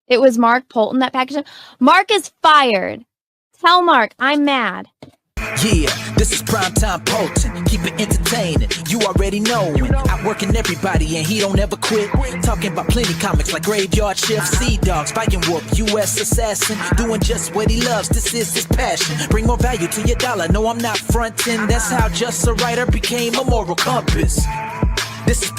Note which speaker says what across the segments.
Speaker 1: It was Mark Poulton that packaged him. Mark is fired. Tell Mark I'm mad.
Speaker 2: Yeah, this is primetime Poulton. Keep it entertaining. You already know it. Outworking everybody and he don't ever quit. Talking about plenty comics like Graveyard Shift, Sea Dog, Spike and Wolf, U.S. Assassin. Doing just what he loves. This is his passion. Bring more value to your dollar. No, I'm not fronting. That's how just a writer became a moral compass. This is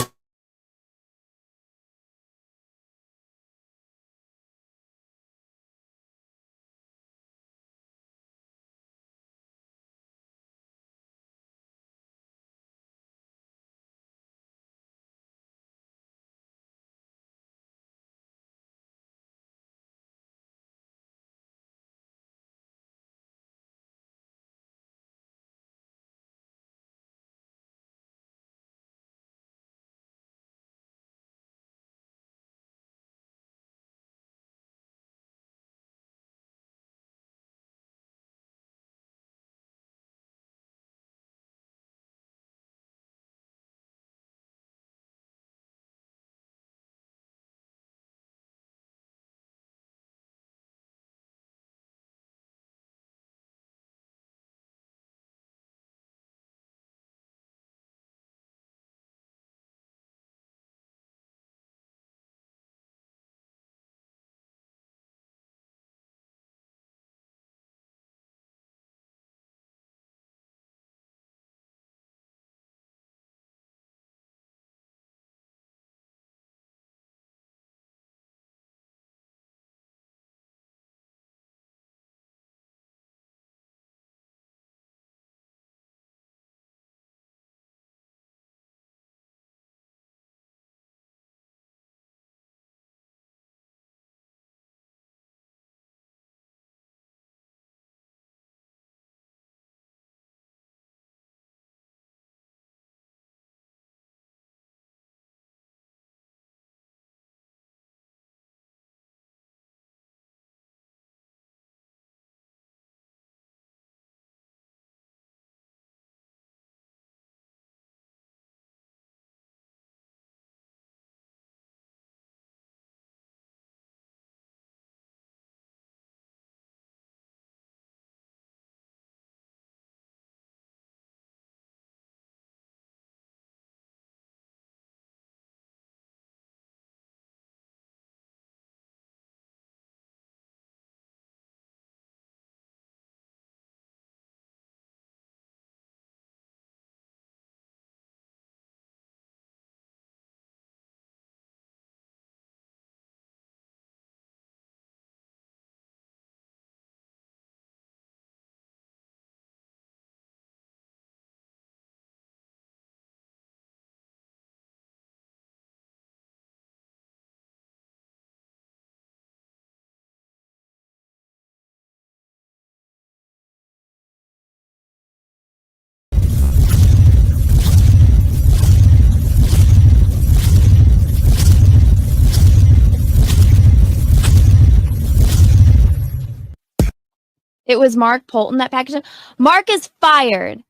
Speaker 1: It was Mark Poulton that packaged him. Mark is fired.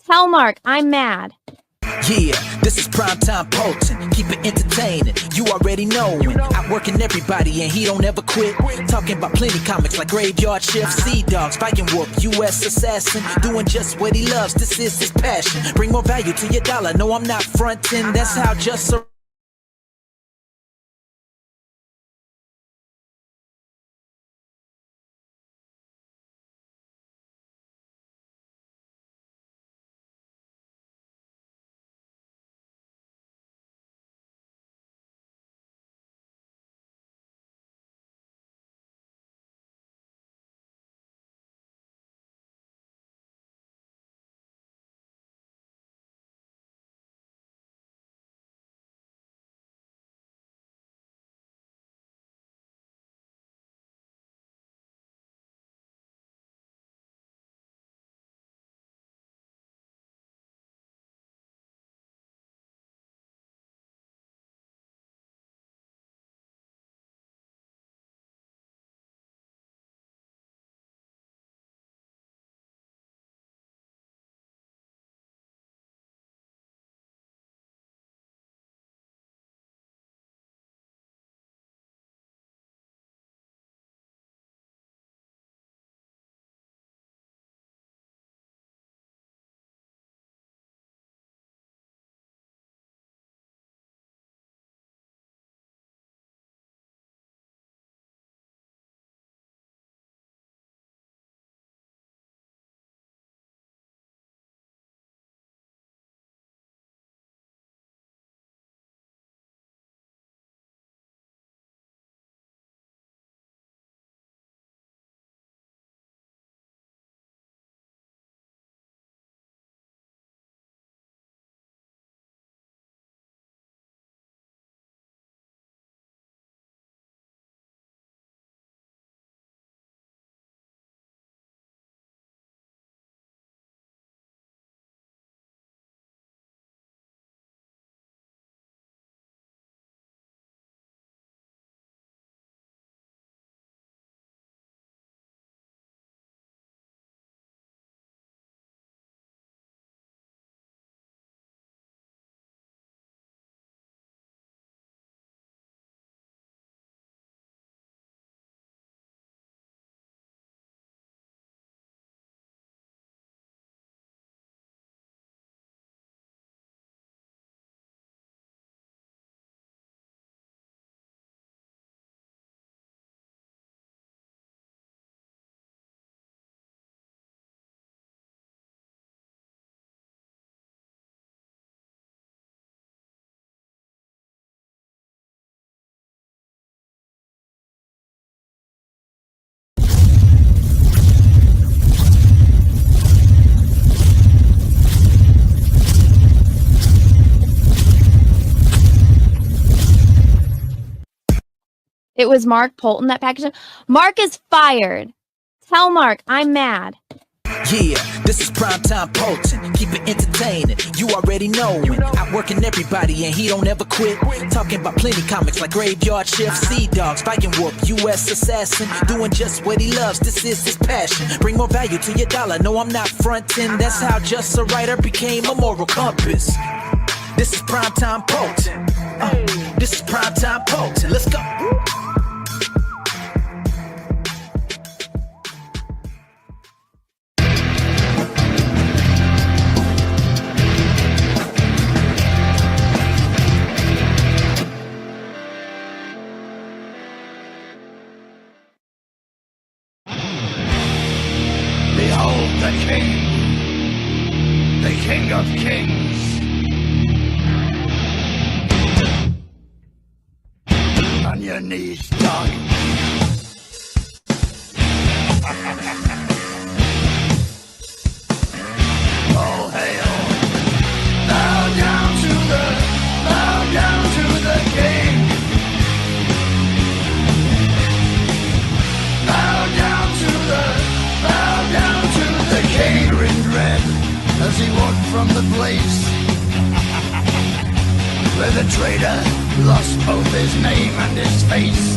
Speaker 1: Tell Mark I'm mad.
Speaker 2: Yeah, this is primetime Poulton. Keep it entertaining. You already know it. Outworking everybody and he don't ever quit. Talking about plenty comics like Graveyard Shift, Sea Dog, Spike and Wolf, U.S. Assassin. Doing just what he loves. This is his passion. Bring more value to your dollar. No, I'm not fronting. That's how just a
Speaker 1: It was Mark Poulton that packaged him. Mark is fired. Tell Mark I'm mad.
Speaker 2: Yeah, this is primetime Poulton. Keep it entertaining. You already know it. Outworking everybody and he don't ever quit. Talking about plenty comics like Graveyard Shift, Sea Dogs, Viking Wolf, U.S. Assassin. Doing just what he loves. This is his passion. Bring more value to your dollar. No, I'm not fronting. That's how just a writer became a moral compass. This is primetime Poulton. This is primetime Poulton. Let's go.
Speaker 3: Behold the King of Kings. On your knees, dog. All hail. Bow down to the King. Bow down to the King. Grinned red as he walked from the place where the traitor lost both his name and his face.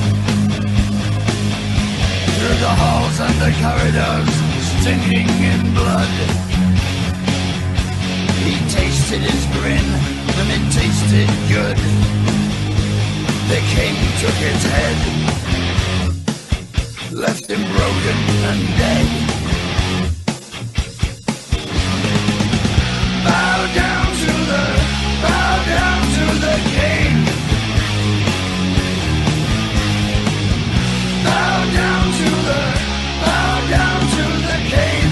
Speaker 3: Through the halls and the corridors, stinking in blood, he tasted his grin, and it tasted good. The King took his head, left him broken and dead. Bow down to the King. Bow down to the King.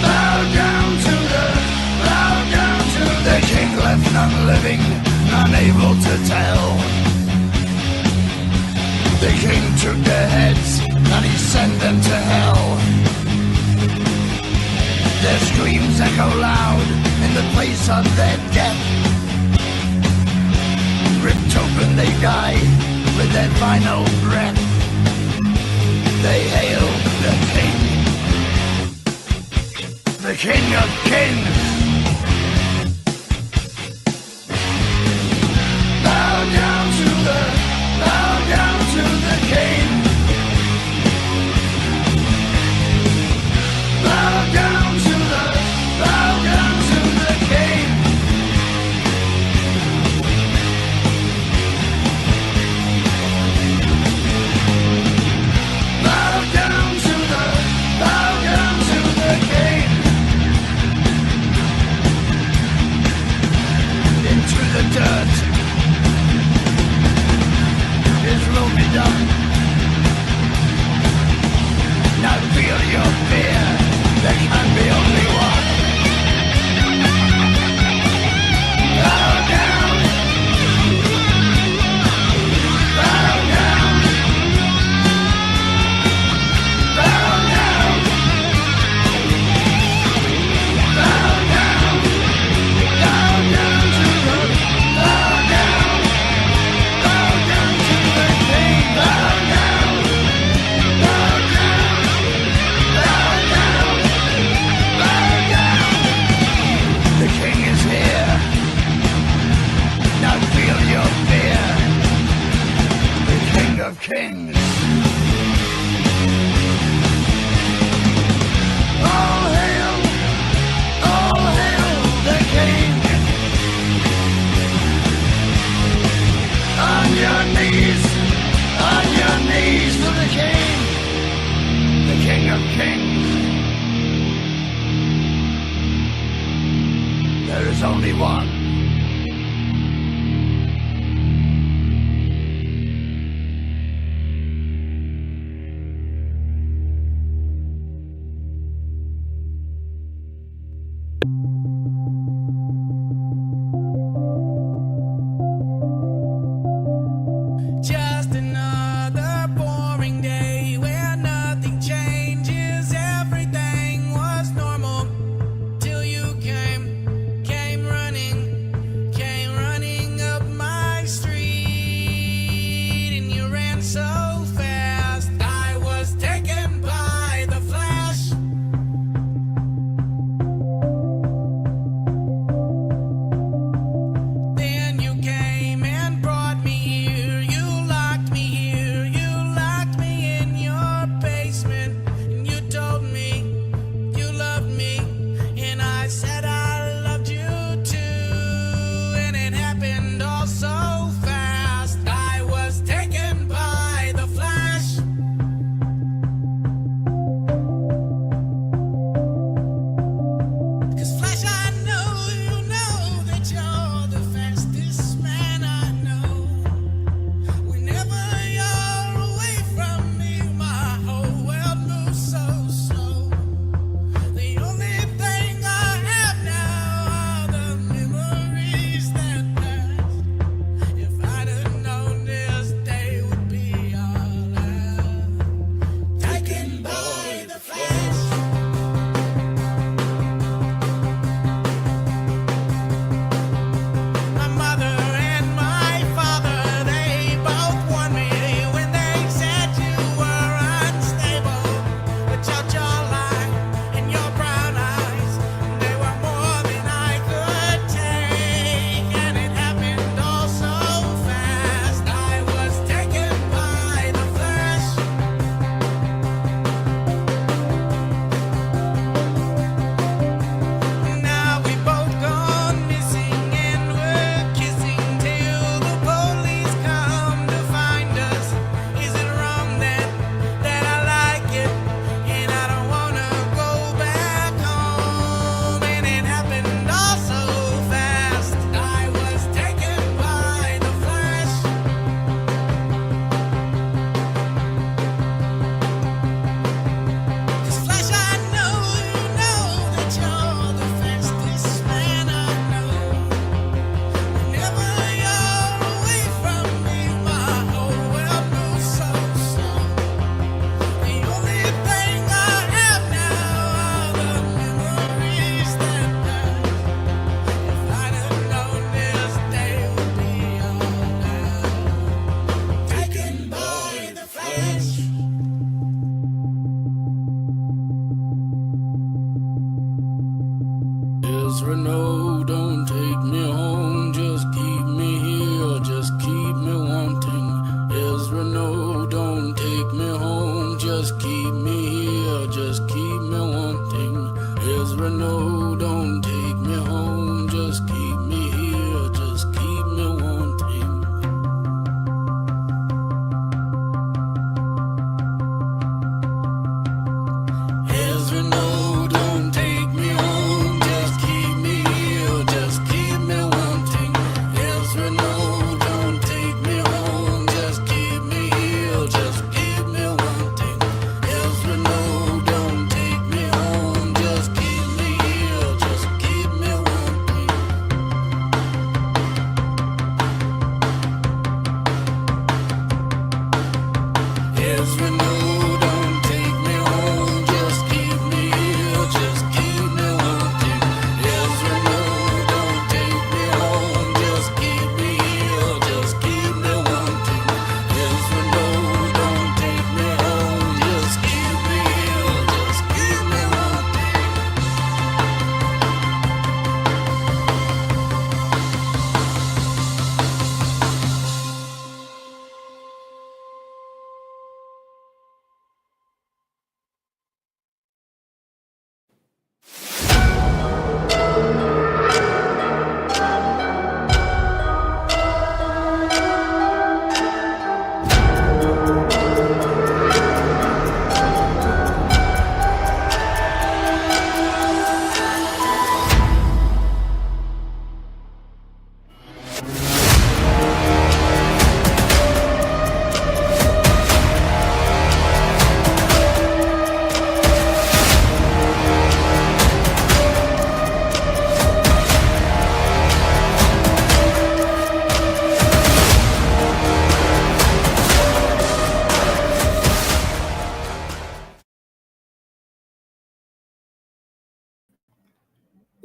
Speaker 3: Bow down to the King. Left none living, none able to tell. The King took their heads and he sent them to hell. Their screams echo loud in the place of their death. Ripped open they die with their final breath. They hail the King of Kings. Bow down to the King. Bow down to the King. Bow down to the King. Into the dirt, his will be done. Now feel your fear. There can be only one. Bow down. Bow down. Bow down. Bow down. Bow down to the King. Bow down. Bow down. The King is here. Now feel your fear. The King of Kings. All hail the King. On your knees to the King. The King of Kings. There is only one.
Speaker 4: Just another boring day where nothing changes. Everything was normal till you came running.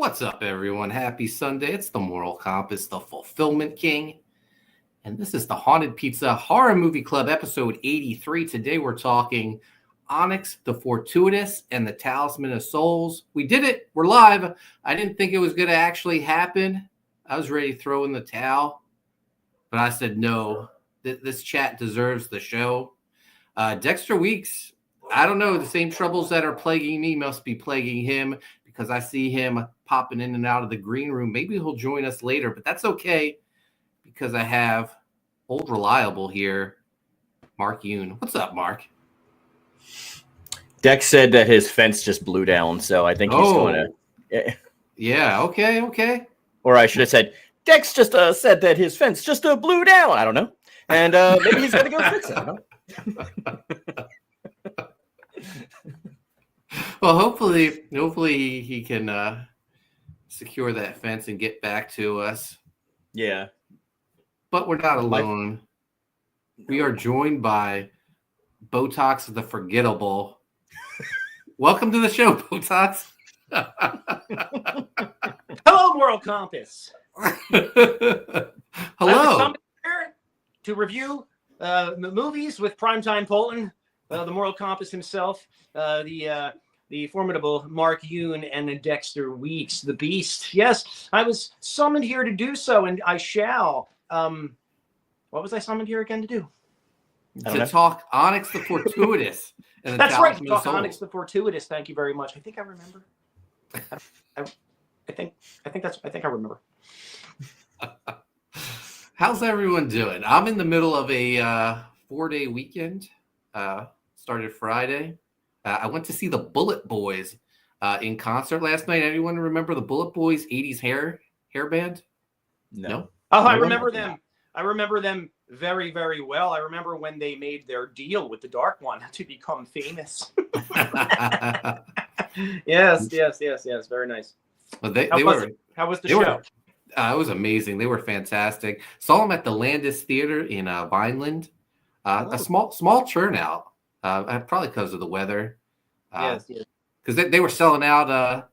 Speaker 5: What's up, everyone? Happy Sunday. It's the Moral Compass, the Fulfillment King. And this is the Haunted Pizza Horror Movie Club, episode 83. Today we're talking Onyx the Fortuitous and the Talisman of Souls. We did it. We're live. I didn't think it was going to actually happen. I was ready to throw in the towel. But I said, no, this chat deserves the show. Dexter Weeks, I don't know, the same troubles that are plaguing me must be plaguing him, because I see him popping in and out of the green room. Maybe he'll join us later, but that's okay, because I have old reliable here, Mark Yoon. What's up, Mark?
Speaker 6: Dex said that his fence just blew down, so I think he's going to...
Speaker 5: Yeah, okay.
Speaker 6: Or I should have said, Dex just said that his fence just blew down. I don't know. And maybe he's going to go fix it. I don't know.
Speaker 5: Well, hopefully he can secure that fence and get back to us.
Speaker 6: Yeah.
Speaker 5: But we're not alone. We are joined by Botox the Forgettable. Welcome to the show, Botox.
Speaker 7: Hello, Moral Compass.
Speaker 5: Hello.
Speaker 7: I'm here to review movies with Primetime Poulton, the Moral Compass himself, the formidable Mark Yoon, and Dexter Weeks, the Beast. Yes, I was summoned here to do so, and I shall. What was I summoned here again to do?
Speaker 5: To talk Onyx the Fortuitous. And the
Speaker 7: That's right,
Speaker 5: Talisman
Speaker 7: to
Speaker 5: of
Speaker 7: talk
Speaker 5: Souls.
Speaker 7: Onyx the Fortuitous. Thank you very much. I think I remember. I think I remember.
Speaker 5: How's everyone doing? I'm in the middle of a 4-day weekend. Started Friday. I went to see the Bullet Boys in concert last night. Anyone remember the Bullet Boys 80s hair band? No?
Speaker 7: Oh, I remember them. I remember them very, very well. I remember when they made their deal with the Dark One to become famous. Yes. Very nice.
Speaker 5: Well,
Speaker 7: how was the show?
Speaker 5: It was amazing. They were fantastic. Saw them at the Landis Theater in Vineland. A small turnout. Probably because of the weather.
Speaker 7: Yes.
Speaker 5: Because they were selling out,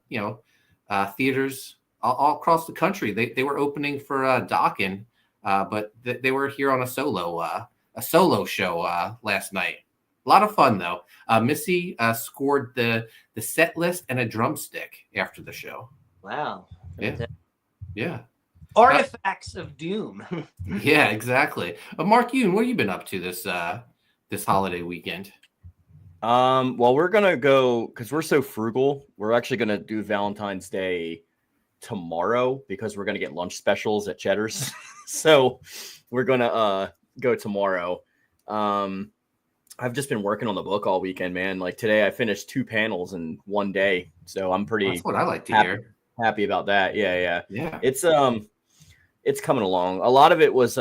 Speaker 5: theaters all across the country. They were opening for Dokken, but they were here on a solo show last night. A lot of fun though. Missy scored the set list and a drumstick after the show.
Speaker 7: Wow.
Speaker 5: Yeah.
Speaker 7: Artifacts of Doom.
Speaker 5: Yeah, exactly. Mark Yoon, what have you been up to this holiday weekend?
Speaker 6: Well, we're going to go, because we're so frugal, we're actually going to do Valentine's Day tomorrow, because we're going to get lunch specials at Cheddar's. So we're going to go tomorrow. I've just been working on the book all weekend, man. Like today I finished 2 panels in one day. So I'm pretty
Speaker 5: That's what I like to hear.
Speaker 6: Happy about that. Yeah.
Speaker 5: Yeah.
Speaker 6: It's coming along. A lot of it was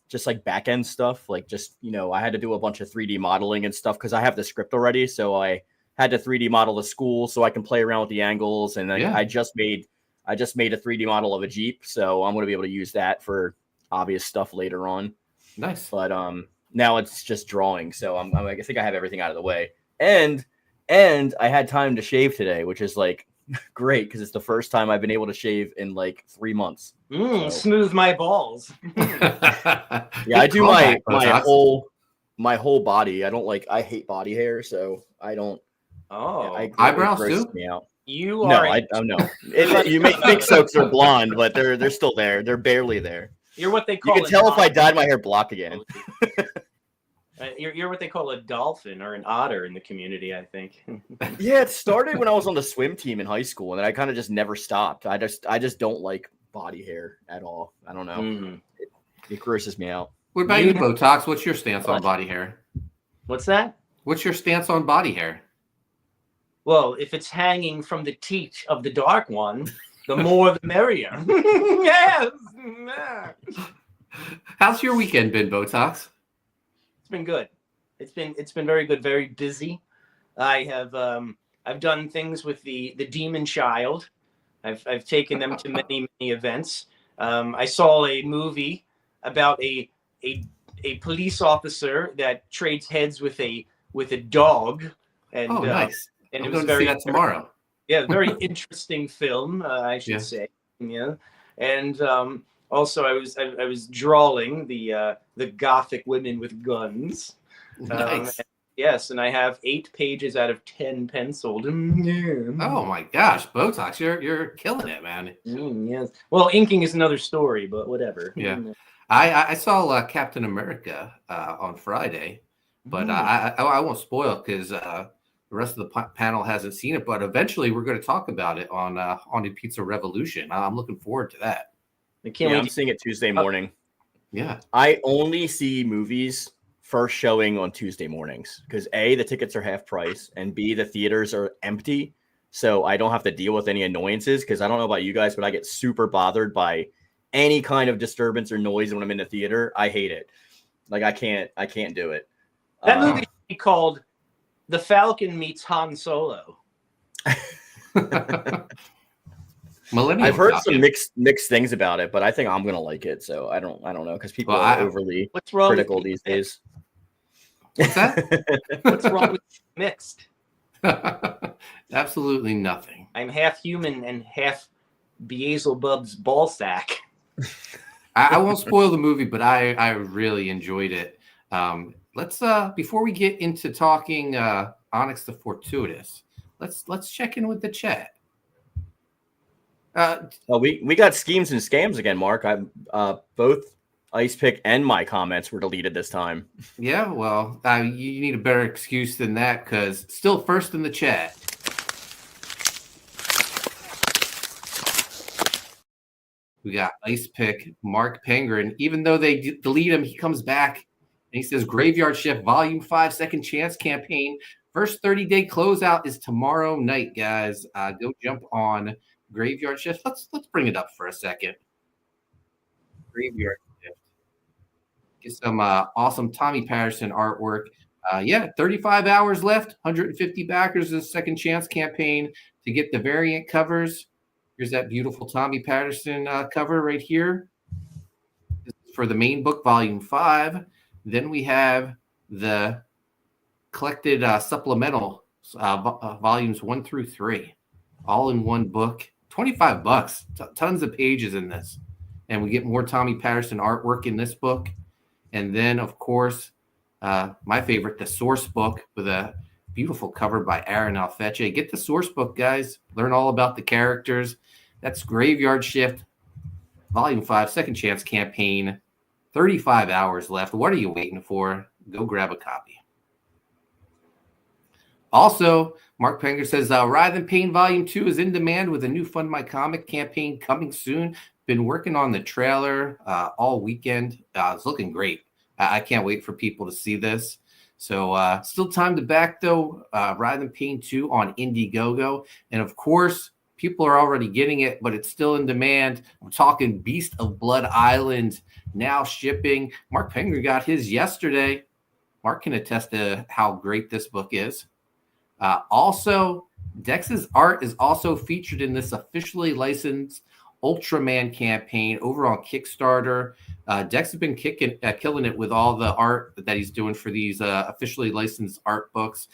Speaker 6: just like back end stuff. Like just, I had to do a bunch of 3D modeling and stuff because I have the script already. So I had to 3D model the school so I can play around with the angles. And I just made a 3D model of a Jeep. So I'm going to be able to use that for obvious stuff later on.
Speaker 5: Nice.
Speaker 6: But now it's just drawing. So I think I have everything out of the way. And I had time to shave today, which is like great because it's the first time I've been able to shave in like 3 months.
Speaker 7: Smooth my balls.
Speaker 6: Yeah, I do my whole body. I hate body hair, so I don't.
Speaker 5: Eyebrows too?
Speaker 6: Me out.
Speaker 7: You are.
Speaker 6: No, I don't know. You may think soaks are blonde, but they're still there. They're barely there.
Speaker 7: You're what they call.
Speaker 6: You can tell if I dyed my hair black again.
Speaker 7: You're what they call a dolphin or an otter in the community, I think.
Speaker 6: Yeah, it started when I was on the swim team in high school, and then I kind of just never stopped. I just don't like body hair at all. I don't know. Mm-hmm. It grosses me out.
Speaker 5: What about you, Botox? What's your stance on body hair?
Speaker 7: What's that?
Speaker 5: What's your stance on body hair?
Speaker 7: Well, if it's hanging from the teat of the Dark One, the more the merrier. Yes.
Speaker 5: How's your weekend been, Botox?
Speaker 7: It's been good. It's been very good. Very busy. I have I've done things with the Demon Child. I've taken them to many events. I saw a movie about a police officer that trades heads with a dog. And,
Speaker 5: nice.
Speaker 7: And
Speaker 5: I'm
Speaker 7: it was
Speaker 5: going to see that tomorrow.
Speaker 7: Yeah, very interesting film, I should
Speaker 5: Yeah.
Speaker 7: say. Yeah, and also I was drawing the gothic women with guns.
Speaker 5: Nice.
Speaker 7: Yes, and I have 8 pages out of 10 penciled.
Speaker 5: Oh my gosh, Botox, you're killing it, man.
Speaker 7: Yes. Well, inking is another story, but whatever.
Speaker 5: Yeah. I saw Captain America on Friday, but I won't spoil it because the rest of the panel hasn't seen it. But eventually, we're going to talk about it on Haunted Pizza Revolution. I'm looking forward to that.
Speaker 7: I can't
Speaker 6: Yeah,
Speaker 7: wait.
Speaker 6: I'm seeing it Tuesday morning.
Speaker 5: Yeah.
Speaker 6: I only see movies first showing on Tuesday mornings because A, the tickets are half price, and B, the theaters are empty. So I don't have to deal with any annoyances because I don't know about you guys, but I get super bothered by any kind of disturbance or noise when I'm in the theater. I hate it. Like I can't do it.
Speaker 7: That movie should be called The Falcon Meets Han Solo.
Speaker 5: Millennium
Speaker 6: I've heard
Speaker 5: Falcon.
Speaker 6: some mixed things about it, but I think I'm gonna like it. So I don't know because people
Speaker 5: Well,
Speaker 6: are overly
Speaker 7: What's wrong
Speaker 6: critical
Speaker 7: with
Speaker 6: these days.
Speaker 5: What's that?
Speaker 7: What's wrong with mixed?
Speaker 5: Absolutely nothing.
Speaker 7: I'm half human and half Beelzebub's ball sack.
Speaker 5: I won't spoil the movie, but I really enjoyed it. Let's before we get into talking Onyx the Fortuitous, let's check in with the chat.
Speaker 6: We got schemes and scams again, Mark. I both Ice Pick and my comments were deleted this time.
Speaker 5: Yeah, well, you need a better excuse than that because still first in the chat. We got Ice Pick, Mark Penguin. Even though they delete him, he comes back and he says, Graveyard Shift Volume 5 Second Chance Campaign. First 30-day closeout is tomorrow night, guys. Go jump on Graveyard Shift. Let's bring it up for a second. Graveyard Shift. Get some awesome Tommy Patterson artwork. 35 hours left. 150 backers in the Second Chance campaign to get the variant covers. Here's that beautiful Tommy Patterson cover right here. This is for the main book, Volume 5. Then we have the collected supplemental volumes 1 through 3, all in one book. $25, tons of pages in this. And we get more Tommy Patterson artwork in this book. And then, of course, my favorite, the source book with a beautiful cover by Aaron Alfeche. Get the source book, guys. Learn all about the characters. That's Graveyard Shift, Volume 5, Second Chance Campaign. 35 hours left. What are you waiting for? Go grab a copy. Also, Mark Penger says, Writhe and Pain Volume 2 is in demand with a new Fund My Comic campaign coming soon. Been working on the trailer all weekend. It's looking great. I can't wait for people to see this. So still time to back, though, Writhe and Pain 2 on Indiegogo. And, of course, people are already getting it, but it's still in demand. I'm talking Beast of Blood Island now shipping. Mark Penger got his yesterday. Mark can attest to how great this book is. Also, Dex's art is also featured in this officially licensed Ultraman campaign over on Kickstarter. Dex has been killing it with all the art that he's doing for these officially licensed art books.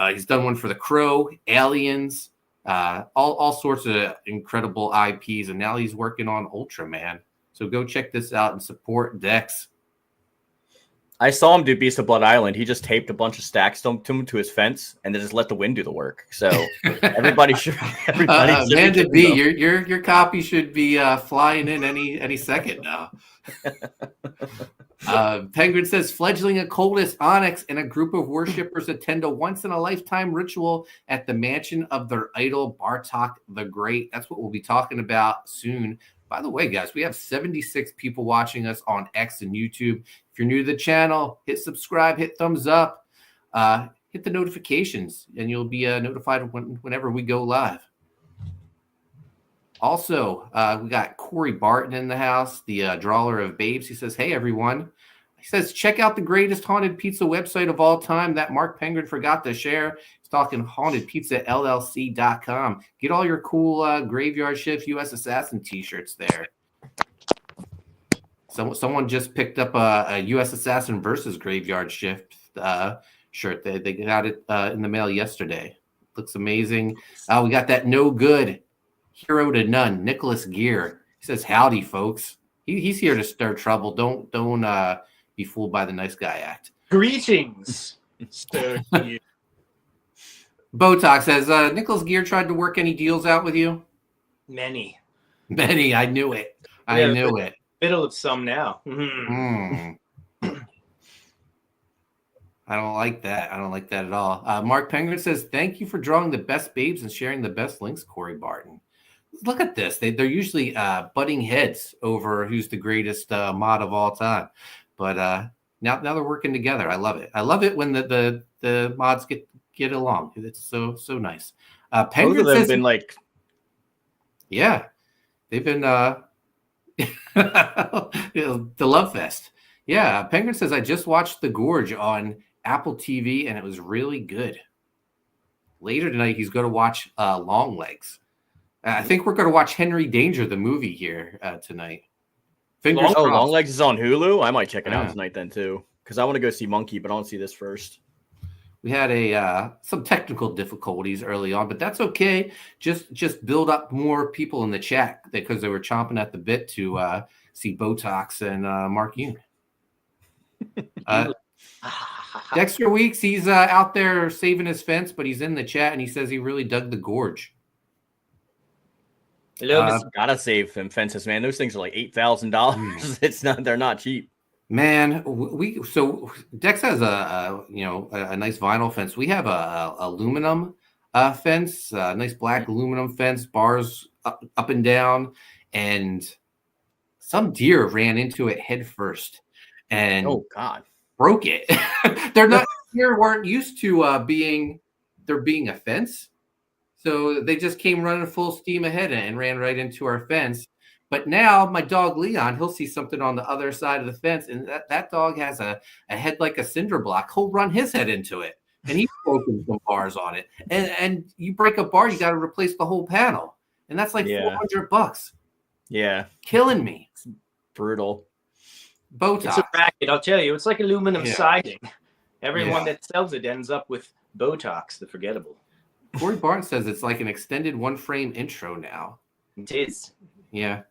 Speaker 5: He's done one for The Crow, Aliens, all sorts of incredible IPs, and now he's working on Ultraman. So go check this out and support Dex.
Speaker 6: I saw him do Beast of Blood Island. He just taped a bunch of stacks to his fence and then just let the wind do the work. So everybody should.
Speaker 5: Amanda B, your copy should be flying in any second now. Penguin says fledgling occultist Onyx and a group of worshippers attend a once-in-a-lifetime ritual at the mansion of their idol Bartok the Great. That's what we'll be talking about soon. By the way, guys, we have 76 people watching us on X and YouTube. If you're new to the channel, hit subscribe, hit thumbs up, hit the notifications, and you'll be notified whenever we go live. Also, we got Corey Barton in the house, the drawer of babes. He says, hey, everyone. He says, check out the greatest haunted pizza website of all time that Mark Penguin forgot to share. He's talking hauntedpizzallc.com. Get all your cool Graveyard Shift U.S. Assassin t-shirts there. Someone just picked up a U.S. Assassin versus Graveyard Shift shirt. They got it in the mail yesterday. looks amazing. We got that no good hero to none, Nicholas Gear. He says, "Howdy, folks." He's here to stir trouble. Don't be fooled by the nice guy act.
Speaker 7: Greetings, sir.
Speaker 5: Botox says, Nicholas Gear tried to work any deals out with you?
Speaker 7: Many.
Speaker 5: I knew it. I knew it.
Speaker 7: Middle of some now.
Speaker 5: I don't like that. I don't like that at all. Mark Penguin says, "Thank you for drawing the best babes and sharing the best links, Corey Barton." Look at this. They're usually butting heads over who's the greatest mod of all time. But now they're working together. I love it. I love it when the mods get along. It's so nice. Penguin
Speaker 6: Both of them
Speaker 5: says,
Speaker 6: been like,
Speaker 5: yeah, they've been the Love Fest. Yeah, Penguin says, "I just watched The Gorge on Apple TV and it was really good." Later tonight, he's going to watch Longlegs. I think we're going to watch Henry Danger, the movie here tonight. Fingers crossed.
Speaker 6: Longlegs is on Hulu. I might check it out tonight then too, because I want to go see Monkey, but I want to see this first.
Speaker 5: We had some technical difficulties early on, but that's okay. Just build up more people in the chat because they were chomping at the bit to see Botox and Mark Yoon. Dexter Weeks, he's out there saving his fence, but he's in the chat and he says he really dug the gorge.
Speaker 6: Gotta save them fences, man. Those things are like $8,000. They're not cheap.
Speaker 5: Man, so Dex has a nice vinyl fence. We have a aluminum fence, a nice black aluminum fence, bars up and down, and some deer ran into it head first and broke it. Deer weren't used to being a fence. So they just came running full steam ahead and ran right into our fence. But now my dog Leon, he'll see something on the other side of the fence, and that dog has a head like a cinder block. He'll run his head into it, and he's broken some bars on it. And you break a bar, you got to replace the whole panel, and that's like $400.
Speaker 6: Yeah,
Speaker 5: killing me.
Speaker 6: It's brutal.
Speaker 5: Botox.
Speaker 7: It's a racket, I'll tell you. It's like aluminum siding. Everyone that sells it ends up with Botox, the forgettable.
Speaker 5: Corey Barton says it's like an extended one-frame intro now.
Speaker 7: It is.
Speaker 5: Yeah,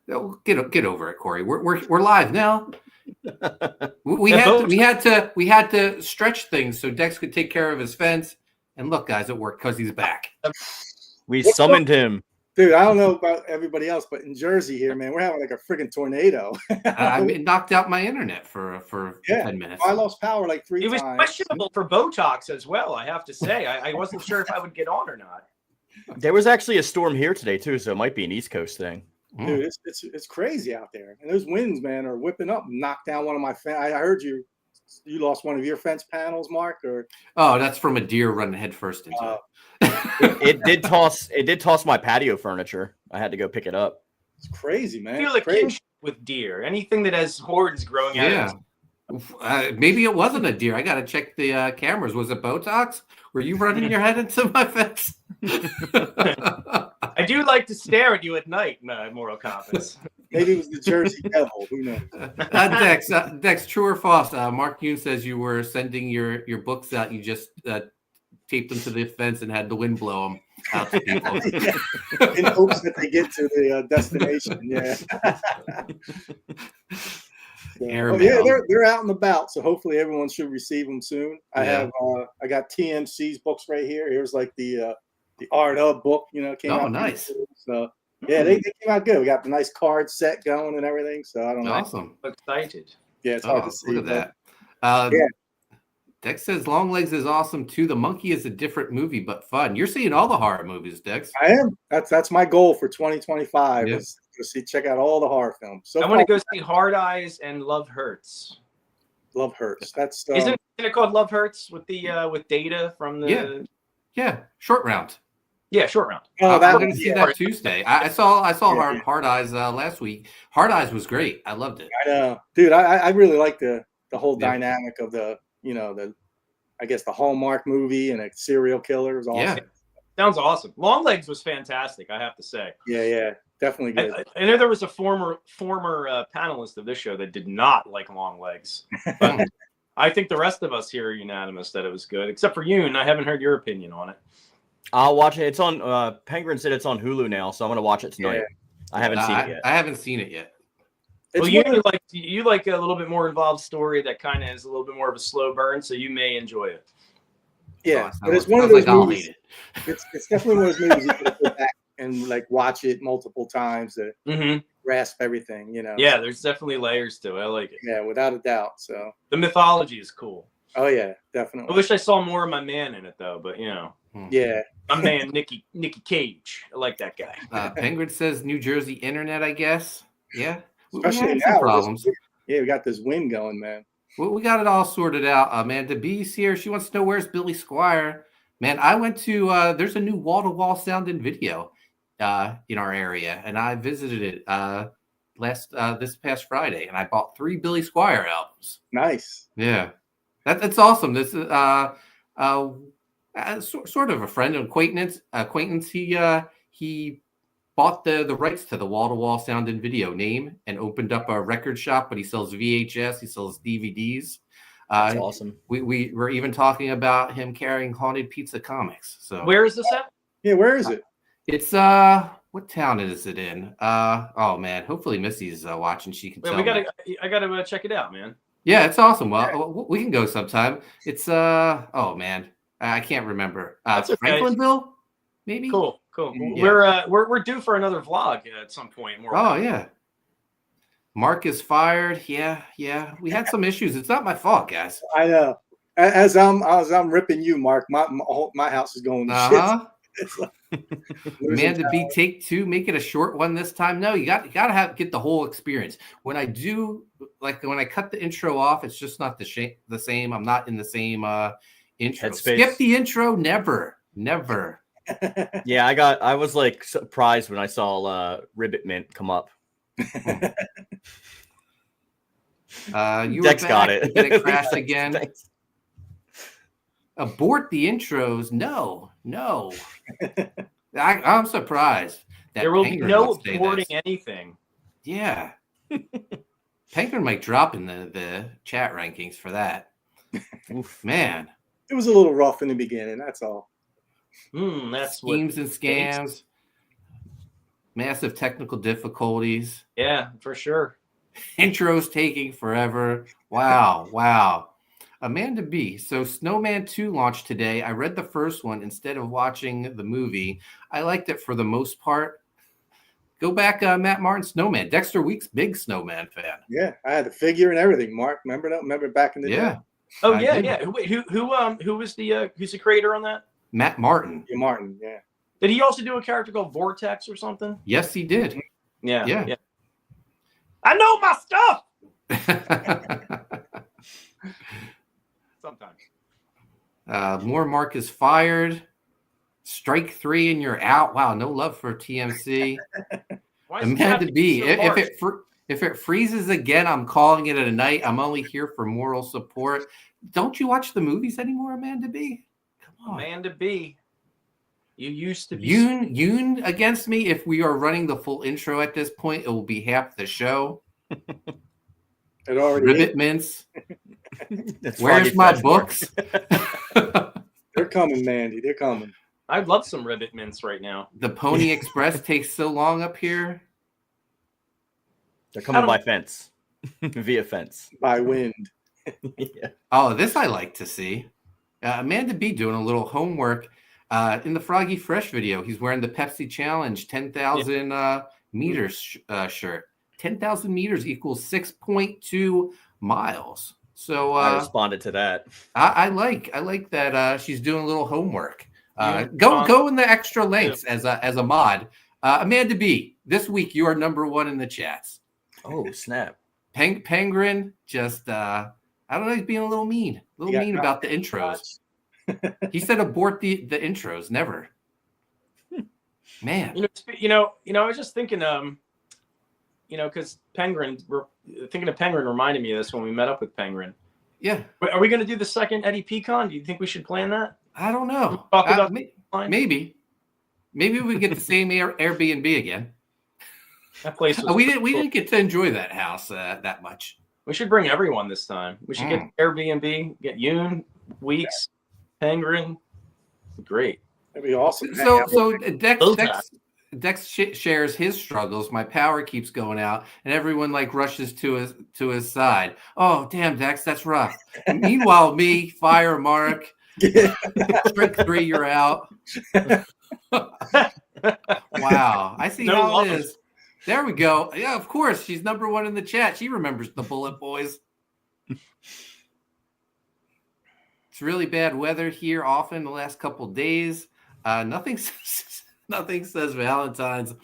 Speaker 5: get over it, Corey. We're live now. We had to stretch things so Dex could take care of his fence. And look, guys, it worked because he's back.
Speaker 6: We summoned him.
Speaker 8: Dude, I don't know about everybody else, but in Jersey here, man, we're having like a freaking tornado.
Speaker 5: It knocked out my internet for 10 minutes.
Speaker 8: I lost power like 3 times.
Speaker 7: It was questionable for Botox as well, I have to say. I wasn't sure if I would get on or not.
Speaker 6: There was actually a storm here today, too, so it might be an East Coast thing.
Speaker 8: Dude, it's crazy out there. And those winds, man, are whipping up. Knocked down one of my I heard you lost one of your fence panels, Mark, or
Speaker 5: that's from a deer running headfirst into it.
Speaker 6: It did toss my patio furniture. I had to go pick it up.
Speaker 8: It's crazy, man.
Speaker 7: I feel like kinship with deer. Anything that has horns growing out of it.
Speaker 5: Maybe it wasn't a deer. I got to check the cameras. Was it Botox? Were you running your head into my fence?
Speaker 7: I do like to stare at you at night, Moral Compass.
Speaker 8: Maybe it was the Jersey Devil. Who knows?
Speaker 5: Dex, true or false? Mark Yoon says you were sending your books out. You just taped them to the fence and had the wind blow them out to people.
Speaker 8: In hopes that they get to the destination. Yeah. They're out and about, so hopefully everyone should receive them soon. I got TMC's books right here. Here's like the Art of book, came out. Oh,
Speaker 5: nice.
Speaker 8: So they came out good. We got the nice card set going and everything. So I don't know.
Speaker 5: Awesome.
Speaker 7: Excited.
Speaker 8: Yeah, it's hard to see.
Speaker 5: Look at that. Dex says Longlegs is awesome too. The Monkey is a different movie, but fun. You're seeing all the horror movies, Dex.
Speaker 8: I am. That's my goal for 2025. Yep. Is to check out all the horror films. So
Speaker 7: I want to go see Hard Eyes and Love Hurts.
Speaker 8: Love Hurts. That's
Speaker 7: isn't it called Love Hurts with the with Data from the
Speaker 5: Short Round.
Speaker 7: Yeah, Short Round.
Speaker 5: I'm going to see that Tuesday. I saw Hard Eyes last week. Hard Eyes was great. I loved it.
Speaker 8: I know, dude. I really like the whole dynamic of the I guess the Hallmark movie and a serial killer is awesome.
Speaker 7: Yeah. Sounds awesome. Longlegs was fantastic, I have to say.
Speaker 8: Yeah, definitely good.
Speaker 7: I know there was a former panelist of this show that did not like Longlegs. But I think the rest of us here are unanimous that it was good, except for Yoon. I haven't heard your opinion on it.
Speaker 6: I'll watch it. It's on. Penguin said it's on Hulu now, so I'm gonna watch it tonight.
Speaker 8: Yeah.
Speaker 6: I haven't seen it yet.
Speaker 5: I haven't seen it yet.
Speaker 8: It's
Speaker 7: Well, you like a little bit more involved story that kind of is a little bit more of a slow burn, so you may enjoy it.
Speaker 8: Yeah,
Speaker 5: Oh,
Speaker 8: but it's one of those
Speaker 5: I'll
Speaker 8: movies.
Speaker 5: hate it.
Speaker 8: It's definitely one of those movies you can go back and like watch it multiple times to grasp everything. You know.
Speaker 7: Yeah, there's definitely layers to it. I like it.
Speaker 8: Yeah, without a doubt. So
Speaker 7: the mythology is cool.
Speaker 8: Oh yeah,
Speaker 7: I
Speaker 8: definitely.
Speaker 7: wish I saw more of my man in it though, but you know.
Speaker 8: Yeah.
Speaker 7: My man Nicky Cage. I like that guy.
Speaker 5: Penguin says New Jersey internet, I guess. Yeah.
Speaker 8: Especially
Speaker 5: we had
Speaker 8: now,
Speaker 5: some problems.
Speaker 8: Yeah, we got this wind going, man.
Speaker 5: We got it all sorted out. Amanda B's here. She wants to know where's Billy Squire. Man, I went to there's a new wall-to-wall sound and video in our area, and I visited it this past Friday, and I bought 3 Billy Squire albums.
Speaker 8: Nice.
Speaker 5: Yeah. That's awesome. This is sort of a friend, an acquaintance. He bought the rights to the wall-to-wall sound and video name and opened up a record shop, but he sells VHS, he sells DVDs.
Speaker 6: That's awesome.
Speaker 5: We were even talking about him carrying Haunted Pizza comics. So
Speaker 7: where is this at?
Speaker 8: Yeah, where is it?
Speaker 5: It's what town is it in? Oh man, hopefully Missy's watching. She can tell me.
Speaker 7: I gotta check it out, man.
Speaker 5: Yeah, it's awesome. Well, we can go sometime. It's oh man, I can't remember.
Speaker 7: That's okay.
Speaker 5: Franklinville, maybe.
Speaker 7: Cool.
Speaker 5: Yeah.
Speaker 7: We're due for another vlog at some point.
Speaker 5: Yeah. Mark is fired. Yeah. We had some issues. It's not my fault, guys.
Speaker 8: I know. As I'm ripping you, Mark, my house is going to shit.
Speaker 5: Amanda B, take 2. Make it a short one this time. No, you got to get the whole experience. When I do, like when I cut the intro off, it's just not the same. I'm not in the same intro.
Speaker 6: Headspace.
Speaker 5: Skip the intro. Never.
Speaker 6: Yeah, I was like surprised when I saw Ribbit Mint come up.
Speaker 5: Dex
Speaker 6: got it.
Speaker 5: Did it crash again? Thanks. Abort the intros. No. I'm surprised.
Speaker 7: There will be no aborting anything.
Speaker 5: Yeah. Penguin might drop in the chat rankings for that. Oof, man.
Speaker 8: It was a little rough in the beginning. That's all.
Speaker 7: That's
Speaker 5: schemes and scams. Massive technical difficulties.
Speaker 7: Yeah, for sure.
Speaker 5: Intros taking forever. Wow. Amanda B. So Snowman 2 launched today. I read the first one instead of watching the movie. I liked it for the most part. Go back, Matt Martin, Snowman. Dexter Weeks, big Snowman fan.
Speaker 8: Yeah, I had the figure and everything. Mark, remember that? Remember back in the day?
Speaker 7: Oh yeah. Wait, who was who's the creator on that?
Speaker 5: Matt Martin.
Speaker 8: Yeah, Martin. Yeah.
Speaker 7: Did he also do a character called Vortex or something?
Speaker 5: Yes, he did.
Speaker 7: Yeah. I know my stuff. Sometimes.
Speaker 5: More Mark is fired. Strike 3 and you're out. Wow, no love for TMC. Amanda B. If it freezes again, I'm calling it a night. I'm only here for moral support. Don't you watch the movies anymore, Amanda B? Come on,
Speaker 7: Amanda B. You used to be
Speaker 5: Yoon against me. If we are running the full intro at this point, it will be half the show.
Speaker 8: It already
Speaker 5: Ribbit mints. Where's my books?
Speaker 8: They're coming, Mandy. They're coming.
Speaker 7: I'd love some Ribbit mints right now.
Speaker 5: The Pony Express takes so long up here.
Speaker 6: They're coming by fence. Via fence.
Speaker 8: By wind.
Speaker 6: Yeah.
Speaker 5: Oh, this I like to see. Amanda B doing a little homework in the Froggy Fresh video. He's wearing the Pepsi Challenge 10,000 meters shirt. 10,000 meters equals 6.2 miles. So
Speaker 6: I responded to that.
Speaker 5: I like that she's doing a little homework. Go in the extra lengths as a mod. Amanda B, this week you are number 1 in the chats.
Speaker 6: Oh snap!
Speaker 5: Penguin just I don't know, he's being a little mean about the intros. He said abort the intros. Never. Man.
Speaker 7: I was just thinking, because Penguin reminded me of this when we met up with Penguin.
Speaker 5: Yeah.
Speaker 7: Are we going to do the second Eddie Pecan? Do you think we should plan that?
Speaker 5: I don't know.
Speaker 7: Talk about
Speaker 5: maybe we get the same Airbnb again.
Speaker 7: That place.
Speaker 5: We didn't get to enjoy that house that much.
Speaker 7: We should bring everyone this time. We should get Airbnb, get Yoon, Weeks, Penguin. Great.
Speaker 8: That'd be awesome.
Speaker 5: So Dex shares his struggles. My power keeps going out, and everyone like rushes to his side. Oh, damn, Dex, that's rough. Meanwhile, me, Fire, Mark, Trick 3, you're out. Wow, I see how it is. There we go. Yeah, of course, she's number one in the chat. She remembers the Bullet Boys. It's really bad weather here. Often the last couple days. Nothing says Valentine's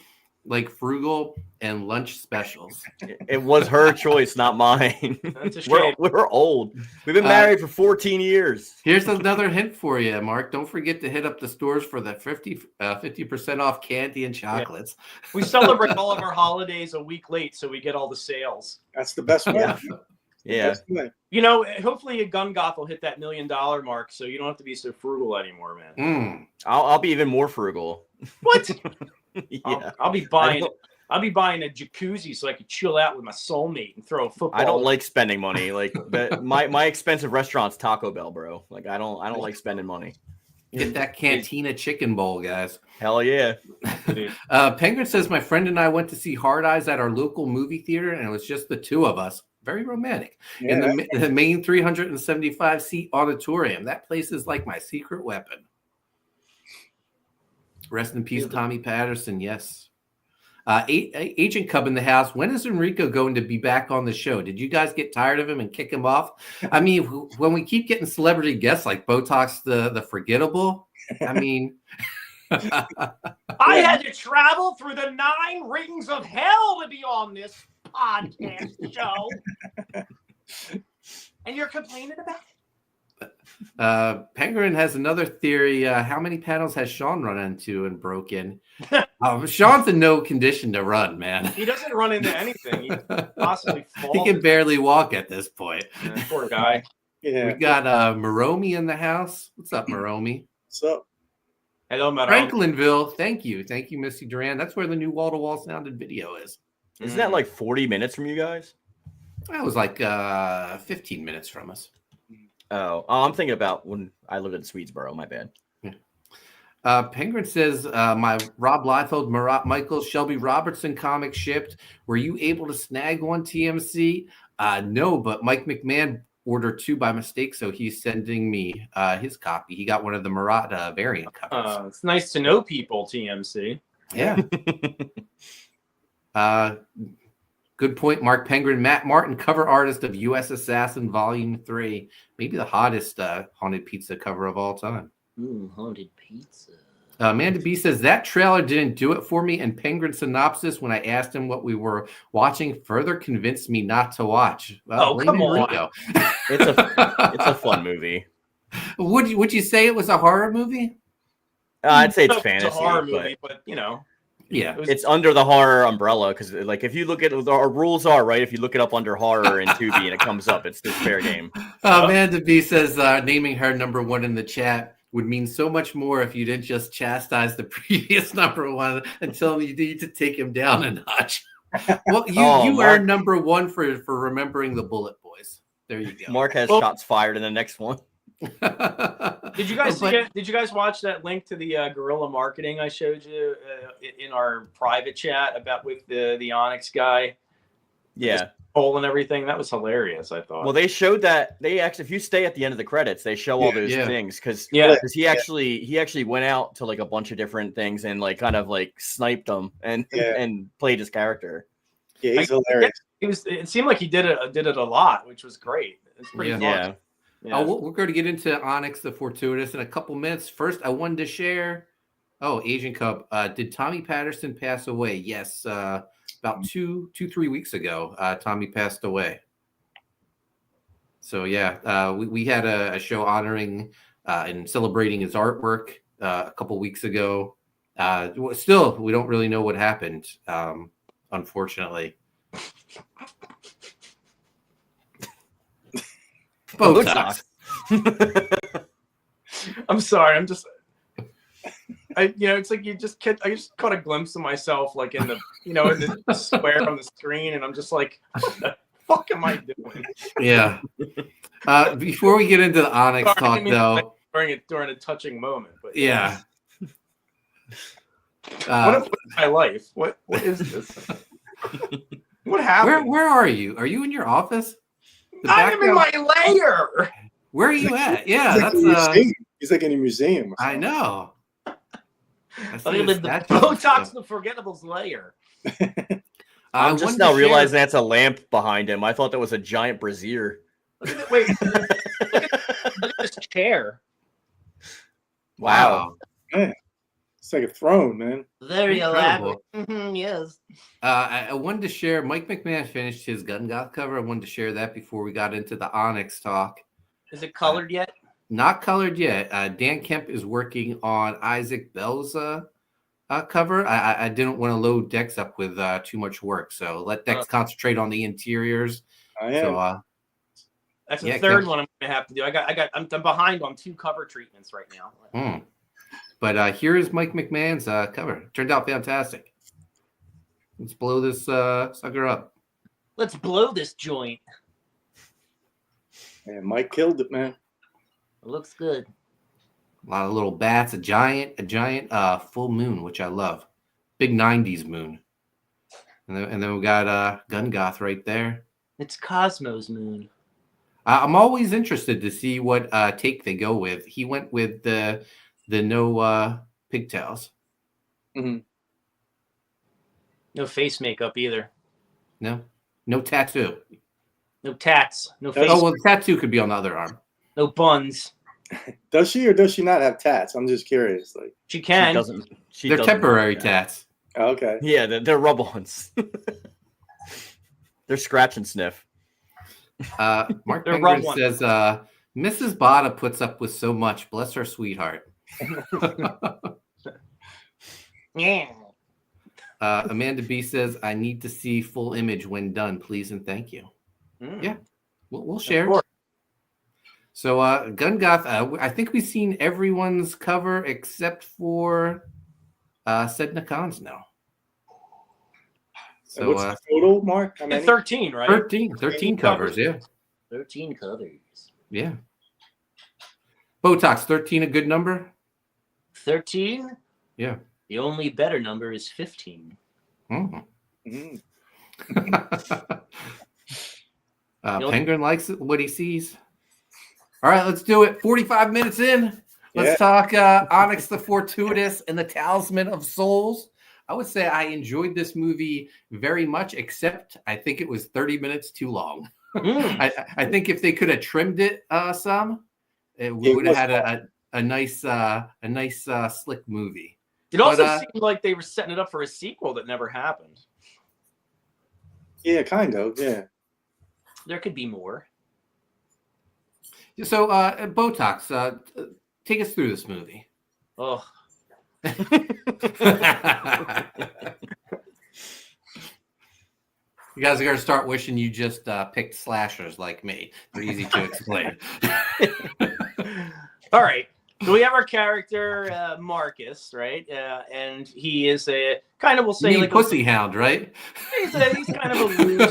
Speaker 5: like frugal and lunch specials.
Speaker 6: It was her choice, not mine.
Speaker 7: That's a shame.
Speaker 6: We're old. We've been married for 14 years.
Speaker 5: Here's another hint for you, Mark. Don't forget to hit up the stores for the 50% off candy and chocolates.
Speaker 7: Yeah. We celebrate all of our holidays a week late, so we get all the sales.
Speaker 8: That's the best way.
Speaker 6: Yeah.
Speaker 7: You know, hopefully a Gun Goth will hit that $1 million mark, so you don't have to be so frugal anymore, man.
Speaker 6: I'll be even more frugal.
Speaker 7: What?
Speaker 6: Yeah.
Speaker 7: I'll be buying a jacuzzi so I can chill out with my soulmate and throw a football.
Speaker 6: I don't like spending money. Like my expensive restaurant's Taco Bell, bro. Like I don't like spending money.
Speaker 5: Get that Cantina chicken bowl, guys.
Speaker 6: Hell yeah.
Speaker 5: Penguin says my friend and I went to see Hard Eyes at our local movie theater, and it was just the two of us. Very romantic.
Speaker 8: Yeah,
Speaker 5: in the main 375-seat auditorium. That place is like my secret weapon. Rest in peace, Tommy Patterson. Yes. Agent Cub in the house. When is Enrico going to be back on the show? Did you guys get tired of him and kick him off? I mean, when we keep getting celebrity guests like Botox the Forgettable, I mean...
Speaker 7: I had to travel through the 9 rings of hell to be on this podcast show. And you're complaining about it?
Speaker 5: Penguin has another theory. How many panels has Sean run into and broken? Sean's in no condition to run, man.
Speaker 7: He doesn't run into anything. He possibly falls.
Speaker 5: He can barely walk at this point.
Speaker 7: Poor guy.
Speaker 8: Yeah.
Speaker 5: We got Maromi in the house. What's up, Maromi?
Speaker 8: What's up?
Speaker 7: Hello, Maromi.
Speaker 5: Franklinville. Thank you, Missy Duran. That's where the new wall-to-wall sounded video is.
Speaker 6: Isn't that like 40 minutes from you guys?
Speaker 5: That was like 15 minutes from us.
Speaker 6: Oh, I'm thinking about when I lived in Swedesboro. My bad.
Speaker 5: Penguin says, my Rob Liefeld, Marat Michaels, Shelby Robertson comic shipped. Were you able to snag one, TMC? No, but Mike McMahon ordered 2 by mistake, so he's sending me his copy. He got one of the Marat variant covers.
Speaker 7: It's nice to know people, TMC.
Speaker 5: Yeah. Good point, Mark. Penguin. Matt Martin, cover artist of U.S. Assassin Volume 3. Maybe the hottest Haunted Pizza cover of all time.
Speaker 7: Ooh, Haunted Pizza.
Speaker 5: Amanda B says, that trailer didn't do it for me, and Penguin synopsis, when I asked him what we were watching, further convinced me not to watch.
Speaker 7: Come on.
Speaker 6: It's a fun movie.
Speaker 5: Would you say it was a horror movie?
Speaker 6: I'd say it's fantasy.
Speaker 7: It's a horror movie, but you know.
Speaker 5: Yeah,
Speaker 6: it's under the horror umbrella because, like, if you look at our rules are right, if you look it up under horror in Tubi and it comes up, it's fair game.
Speaker 5: Amanda B says naming her number 1 in the chat would mean so much more if you didn't just chastise the previous number 1 and tell me you need to take him down a notch. Well, you are number 1 for remembering the Bullet Boys. There you go.
Speaker 6: Mark has shots fired in the next one.
Speaker 7: Did you guys Did you guys watch that link to the guerrilla marketing I showed you in our private chat about with the Onyx guy?
Speaker 6: Yeah,
Speaker 7: poll and everything. That was hilarious. I thought.
Speaker 6: Well, they showed that they actually, if you stay at the end of the credits, they show all those things because he actually went out to like a bunch of different things and like kind of like sniped them and played his character.
Speaker 8: Yeah, he's hilarious.
Speaker 7: It seemed like he did it a lot, which was great. It's pretty fun.
Speaker 5: Yeah. We're going to get into Onyx the Fortuitous in a couple minutes. First, I wanted to share. Oh, Agent Cub. Did Tommy Patterson pass away? Yes. About 3 weeks ago, Tommy passed away. So, we had a show honoring and celebrating his artwork a couple weeks ago. Still, we don't really know what happened, unfortunately. Botox.
Speaker 7: I'm sorry. I'm just, it's like I just caught a glimpse of myself, like in the, in the square on the screen, and I'm just like, what the fuck am I doing?
Speaker 5: Yeah. Before we get into the Onyx talk, though,
Speaker 7: during a touching moment, but What is my life? What is this? What happened?
Speaker 5: Where are you? Are you in your office?
Speaker 7: I am in my lair.
Speaker 5: Where are you at? Yeah,
Speaker 8: he's like in a museum.
Speaker 5: I know.
Speaker 7: I live in the Botox the Forgettable's lair.
Speaker 6: I'm just now realizing that's a lamp behind him. I thought that was a giant brazier.
Speaker 7: Wait, look at this chair.
Speaker 6: Wow.
Speaker 8: Man, it's like a throne, man.
Speaker 7: Very elaborate.
Speaker 1: Yes.
Speaker 5: I wanted to share, Mike McMahon finished his Gun Goth cover. I wanted to share that before we got into the Onyx talk.
Speaker 7: Is it colored yet?
Speaker 5: Not colored yet. Dan Kemp is working on Isaac Bell's cover. I didn't want to load Dex up with too much work, so let Dex concentrate on the interiors. So,
Speaker 7: that's the third one I'm gonna have to do. I'm behind on 2 cover treatments right now.
Speaker 5: But here is Mike McMahon's cover. Turned out fantastic. Let's blow this sucker up.
Speaker 7: Let's blow this joint.
Speaker 8: Yeah, Mike killed it, man.
Speaker 7: It looks good.
Speaker 5: A lot of little bats, a giant full moon, which I love. Big 90s moon. And then we got Gun Goth right there.
Speaker 7: It's Cosmo's moon.
Speaker 5: I'm always interested to see what take they go with. He went with the no pigtails.
Speaker 7: Mm-hmm. No face makeup either.
Speaker 5: No tattoo.
Speaker 7: No tats. No face.
Speaker 5: Oh, well, the tattoo could be on the other arm.
Speaker 7: No buns.
Speaker 8: Does she or does she not have tats? I'm just curious. Like
Speaker 7: she can.
Speaker 5: They're temporary tats.
Speaker 8: Oh, okay.
Speaker 6: Yeah, they're rub-ons. They're scratch and sniff.
Speaker 5: Mark Penguin says, Mrs. Botta puts up with so much. Bless her sweetheart.
Speaker 7: Yeah.
Speaker 5: Amanda B says, I need to see full image when done, please and thank you. Yeah, we'll share. So Gun Goth, I think we've seen everyone's cover except for Sedna Khan's now.
Speaker 8: So what's the total, Mark? How many?
Speaker 7: 13, right?
Speaker 5: 13 covers, yeah.
Speaker 7: 13 covers.
Speaker 5: Yeah. Botox, 13 a good number?
Speaker 7: 13?
Speaker 5: Yeah.
Speaker 7: The only better number is 15.
Speaker 5: Penguin likes it, what he sees. All right, let's do it. 45 minutes in. Let's talk Onyx the Fortuitous and the Talisman of Souls. I would say I enjoyed this movie very much, except I think it was 30 minutes too long. I think if they could have trimmed it some, we would have had a nice slick movie.
Speaker 7: It also seemed like they were setting it up for a sequel that never happened.
Speaker 8: Yeah, kind of. Yeah.
Speaker 7: There could be more.
Speaker 5: So, Botox, take us through this movie.
Speaker 7: Oh.
Speaker 5: You guys are going to start wishing you just picked slashers like me. They're easy to explain.
Speaker 7: All right. So we have our character, Marcus, right? And he is a kind of, we'll say, like
Speaker 5: pussy hound, right?
Speaker 7: He's kind of a loser.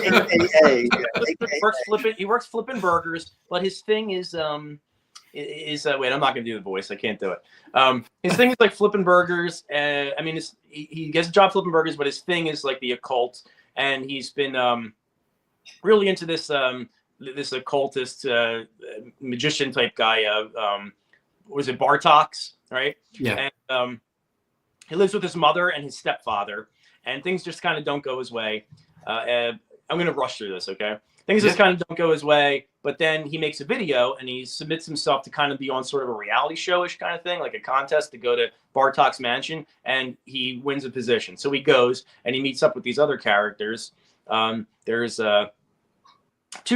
Speaker 7: He works flipping burgers, but his thing is wait, I'm not going to do the voice. I can't do it. His thing is like flipping burgers. I mean, he gets a job flipping burgers, but his thing is like the occult. And he's been really into this this occultist magician type guy. Was it Bartox, right?
Speaker 5: Yeah.
Speaker 7: And he lives with his mother and his stepfather, and things just kind of don't go his way. I'm going to rush through this, okay? Things just kind of don't go his way, but then he makes a video and he submits himself to kind of be on sort of a reality show-ish kind of thing, like a contest to go to Bartok's mansion, and he wins a position. So he goes and he meets up with these other characters. There's 2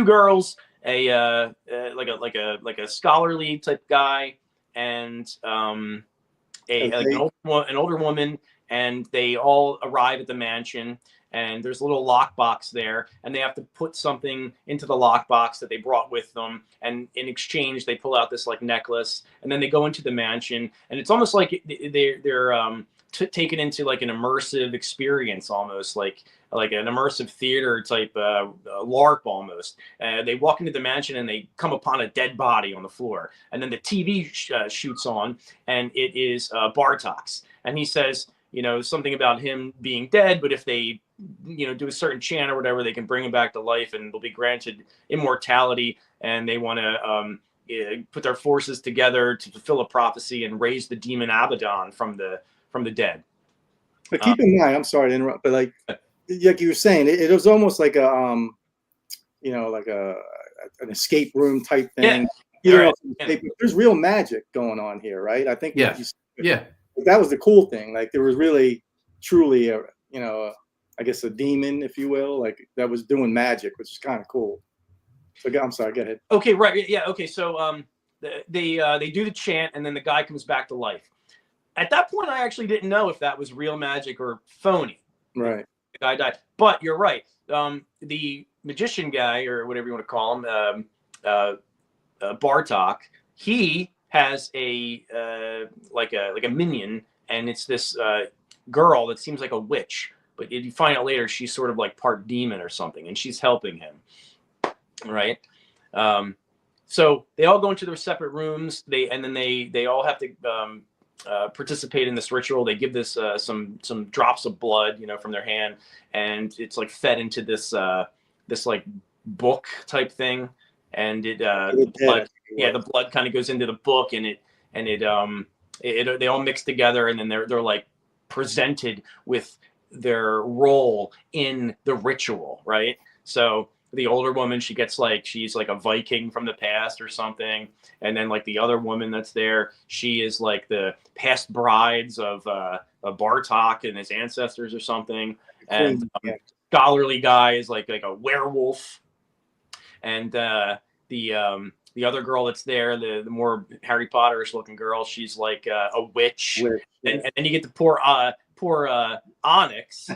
Speaker 7: girls, like a scholarly type guy, and an older woman, and they all arrive at the mansion. And there's a little lockbox there, and they have to put something into the lockbox that they brought with them. And in exchange, they pull out this like necklace, and then they go into the mansion, and it's almost like they're taken into like an immersive experience, almost like an immersive theater type LARP almost. They walk into the mansion and they come upon a dead body on the floor, and then the TV shoots on, and it is Bartox. and he says, something about him being dead, but if they, do a certain chant or whatever, they can bring him back to life and will be granted immortality. And they want to put their forces together to fulfill a prophecy and raise the demon Abaddon from the dead.
Speaker 8: But keep in mind, I'm sorry to interrupt, but like you were saying, it was almost like a like an escape room type thing. There's real magic going on here, right? I think. That was the cool thing. Like there was really, truly I guess a demon, if you will, like that was doing magic, which is kind of cool. So I'm sorry, go ahead.
Speaker 7: Okay, right, yeah, okay. So they do the chant, and then the guy comes back to life. At that point, I actually didn't know if that was real magic or phony.
Speaker 8: Right.
Speaker 7: The guy died, but you're right. The magician guy, or whatever you want to call him, Bartok, he has a like a minion, and it's this girl that seems like a witch, but you find out later she's sort of like part demon or something, and she's helping him, right? So they all go into their separate rooms. They all have to participate in this ritual. They give this some drops of blood, from their hand, and it's like fed into this this like book type thing, and the blood kind of goes into the book, and they all mix together, and then they're like presented with their role in the ritual, right? So the older woman, she's like a Viking from the past or something, and then like the other woman that's there, she is like the past brides of Bartok and his ancestors or something, and scholarly guy is like a werewolf, and the other girl that's there, the more Harry Potter-ish looking girl, she's like a witch. And then you get the poor Onyx,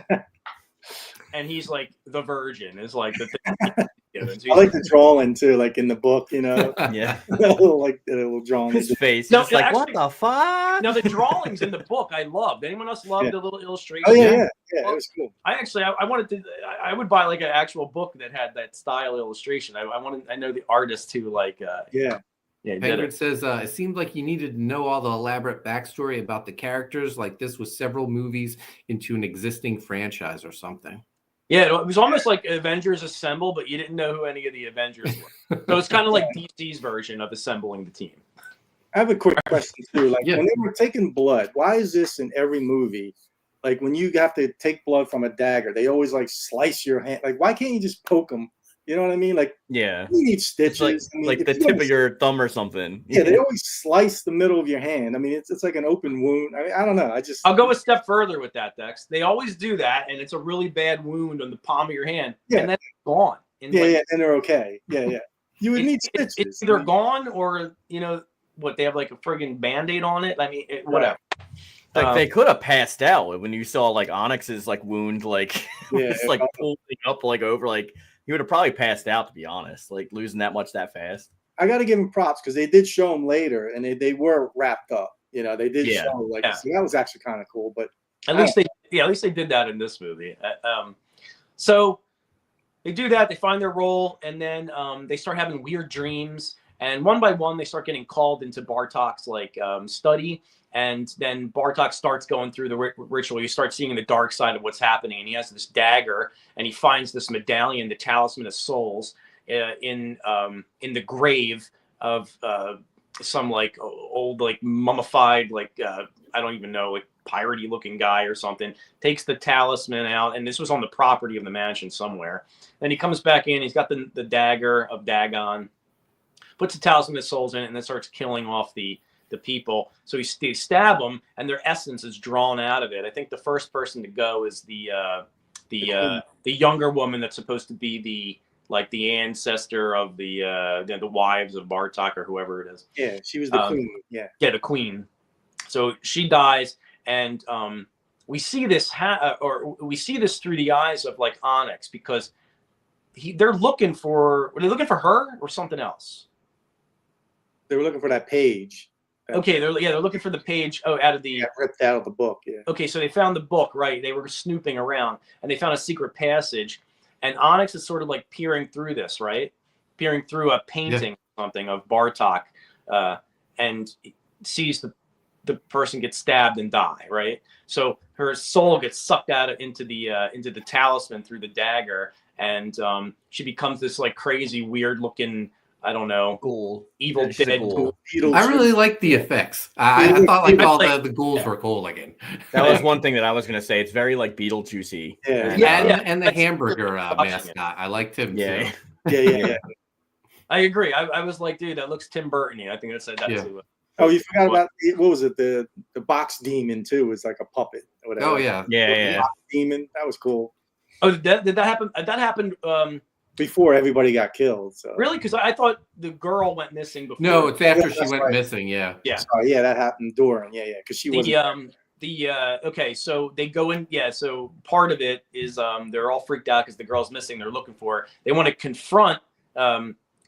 Speaker 7: and he's like the virgin is like the thing.
Speaker 8: I like the drawing too, like in the book,
Speaker 6: Yeah.
Speaker 8: like the little drawing.
Speaker 6: His face.
Speaker 7: No,
Speaker 6: He's like,
Speaker 7: actually,
Speaker 6: what the fuck?
Speaker 7: Now the drawings in the book I loved. Anyone else love the little illustration?
Speaker 8: Oh yeah, it was cool.
Speaker 7: I would buy like an actual book that had that style illustration. I know the artist who like
Speaker 5: Penguin says it seemed like you needed to know all the elaborate backstory about the characters, like this was several movies into an existing franchise or something.
Speaker 7: Yeah, it was almost like Avengers Assemble, but you didn't know who any of the Avengers were. So it's kind of like DC's version of assembling the team.
Speaker 8: I have a quick question too. Like when they were taking blood, why is this in every movie? Like when you have to take blood from a dagger, they always like slice your hand. Like why can't you just poke them? You know what I mean? Like you need stitches.
Speaker 6: Like the tip of your thumb or something.
Speaker 8: Yeah, they always slice the middle of your hand. I mean, it's like an open wound. I mean, I don't know.
Speaker 7: I'll go a step further with that, Dex. They always do that, and it's a really bad wound on the palm of your hand, and then it's gone.
Speaker 8: And and they're okay. Yeah. You would need stitches.
Speaker 7: It's either gone or what, they have like a friggin' Band-Aid on it. I mean, whatever.
Speaker 6: Like they could have passed out when you saw like Onyx's like wound, like just like pulling up like over, like he would have probably passed out, to be honest, like losing that much that fast.
Speaker 8: I got to give him props because they did show him later, and they were wrapped up. They did show so that was actually kind of cool. But
Speaker 7: at least they did that in this movie. So they do that. They find their role, and then they start having weird dreams. And one by one, they start getting called into Bartok's like study. And then Bartok starts going through the ritual. You start seeing the dark side of what's happening. And he has this dagger, and he finds this medallion, the Talisman of Souls, in the grave of some like old like mummified like I don't even know, like piratey looking guy or something. Takes the talisman out, and this was on the property of the mansion somewhere. Then he comes back in. He's got the dagger of Dagon, puts the Talisman of Souls in it, and then starts killing off the people. So they stab them, and their essence is drawn out of it. I think the first person to go is the younger woman that's supposed to be the ancestor of the wives of Bartok or whoever it is.
Speaker 8: Yeah, she was the queen. Yeah,
Speaker 7: the queen. So she dies, and we see this through the eyes of like Onyx, because they're looking for. Were they looking for her or something else?
Speaker 8: They were looking for that page.
Speaker 7: Okay, they're looking for the page out of the
Speaker 8: ripped out of the book. Yeah.
Speaker 7: Okay, so they found the book, right? They were snooping around, and they found a secret passage, and Onyx is sort of like peering through this, right? Peering through a painting or something of Bartok, and sees the person gets stabbed and die, right? So her soul gets sucked out into the talisman through the dagger, and she becomes this like crazy, weird looking, I don't know,
Speaker 6: Ghoul.
Speaker 7: evil
Speaker 6: Yeah, she's a
Speaker 7: dead
Speaker 6: ghoul.
Speaker 5: I really like the effects. I thought like all the ghouls were cool again.
Speaker 6: That was one thing that I was gonna say. It's very like Beetlejuicy.
Speaker 8: Yeah.
Speaker 5: And the hamburger mascot. I liked him too.
Speaker 8: Yeah.
Speaker 7: I agree. I was like, dude, that looks Tim Burton-y. I think I said that too.
Speaker 8: Oh, you forgot about what was it? The box demon too. It's like a puppet or whatever.
Speaker 5: Oh yeah.
Speaker 6: Yeah.
Speaker 8: Box demon. That was cool.
Speaker 7: Oh, did that happen? That happened
Speaker 8: Before everybody got killed. So
Speaker 7: really, because I thought the girl went missing before.
Speaker 5: No, it's after she
Speaker 8: that's
Speaker 5: went
Speaker 8: right.
Speaker 5: missing. Yeah.
Speaker 7: Yeah.
Speaker 8: Sorry, that happened during. Yeah, because she was
Speaker 7: Okay, so they go in. Yeah, so part of it is they're all freaked out because the girl's missing. They're looking for her. They want to confront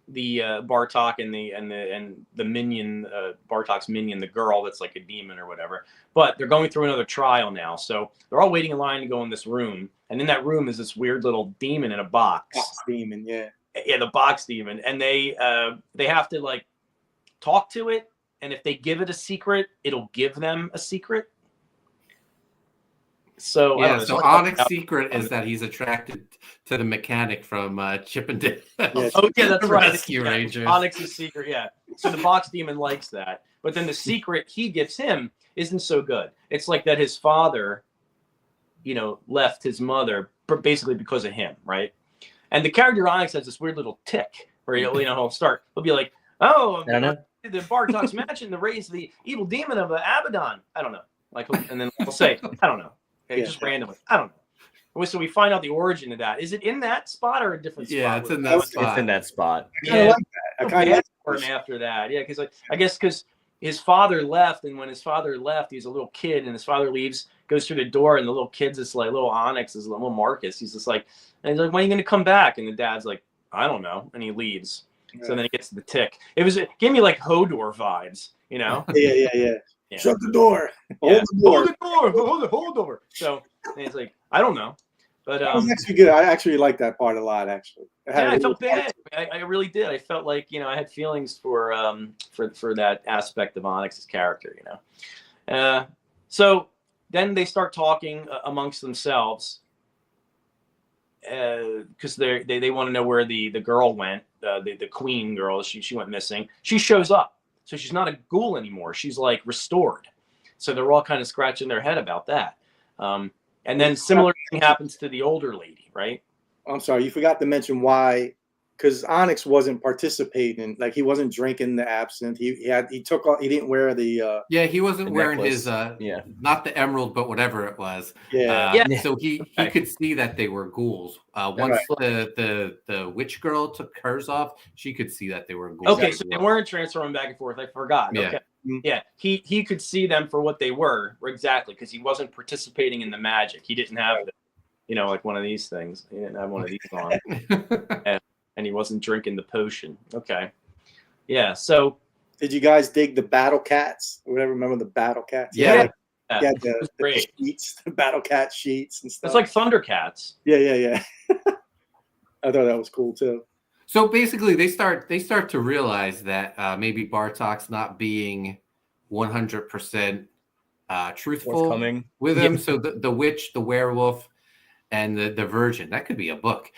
Speaker 7: the Bartok and the minion, Bartok's minion, the girl that's like a demon or whatever. But they're going through another trial now, so they're all waiting in line to go in this room. And in that room is this weird little demon in a box.
Speaker 8: box demon. Yeah.
Speaker 7: Yeah, the box demon, and they have to like talk to it, and if they give it a secret, it'll give them a secret. So I don't know,
Speaker 5: so Onyx's secret is that he's attracted to the mechanic from Chip and Dale.
Speaker 7: Oh yeah, that's right.
Speaker 5: Rescue Rangers.
Speaker 7: Onyx's secret, yeah. So the box demon likes that, but then the secret he gives him isn't so good. It's like that his father, left his mother, basically because of him, right? And the character Onyx has this weird little tick where he'll be like, "Oh,
Speaker 6: I don't know.
Speaker 7: The Bartok's mansion to raise the evil demon of Abaddon." I don't know. And then he'll say, "I don't know." Okay, just randomly. I don't know. So we find out the origin of that. Is it in that spot or a different spot?
Speaker 5: Yeah, it's in that spot.
Speaker 6: It's in that spot.
Speaker 8: I like that. I kind of
Speaker 7: like after that. Yeah, because I guess because his father left, and when his father left, he's a little kid, and his father leaves, goes through the door, and the little kid's this like little Onyx, this little Marcus. He's just like, and he's like, "When are you going to come back?" And the dad's like, "I don't know," and he leaves. Yeah. So then he gets the tick. It gave me like Hodor vibes,
Speaker 8: Yeah. Shut the door. Hold the door.
Speaker 7: Hold the door. So and he's like, I don't know. But
Speaker 8: that was actually good. I actually liked that part a lot, actually.
Speaker 7: I felt bad. I really did. I felt like, I had feelings for that aspect of Onyx's character, So then they start talking amongst themselves because they want to know where the girl went, the queen girl. She went missing. She shows up. So she's not a ghoul anymore. She's like restored. So they're all kind of scratching their head about that. And then similar thing happens to the older lady, right?
Speaker 8: I'm sorry, you forgot to mention why, because Onyx wasn't participating. Like he wasn't drinking the absinthe. He didn't wear the.
Speaker 5: He wasn't wearing
Speaker 8: necklace.
Speaker 5: his not the emerald, but whatever it was. So he could see that they were ghouls. Once the witch girl took hers off, she could see that they were ghouls.
Speaker 7: Okay, so they weren't transferring back and forth. I forgot.
Speaker 5: Yeah.
Speaker 7: Okay. Yeah, he could see them for what they were exactly because he wasn't participating in the magic. He didn't have, like one of these things. He didn't have one of these on, and he wasn't drinking the potion. Okay, yeah. So,
Speaker 8: did you guys dig the battle cats? Remember the battle cats?
Speaker 5: Yeah.
Speaker 8: The sheets, the battle cat sheets and stuff.
Speaker 7: It's like Thundercats.
Speaker 8: Yeah. I thought that was cool too.
Speaker 5: So basically, they start to realize that maybe Bartok's not being 100% truthful with him. So the witch, the werewolf, and the virgin, that could be a book.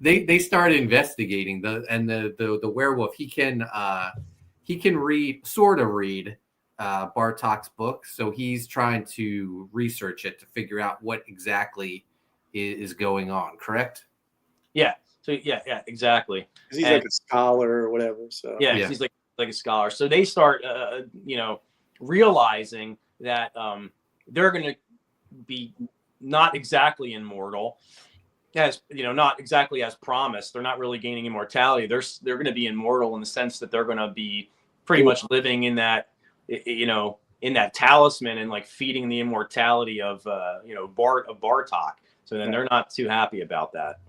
Speaker 5: They start investigating the werewolf. He can read Bartok's book. So he's trying to research it to figure out what exactly is going on. Correct?
Speaker 7: Yeah. So yeah, exactly.
Speaker 8: He's like a scholar or whatever. So
Speaker 7: he's like a scholar. So they start, realizing that they're going to be not exactly immortal, as not exactly as promised. They're not really gaining immortality. They're going to be immortal in the sense that they're going to be pretty much living in that, in that talisman and like feeding the immortality of Bartok. So then they're not too happy about that.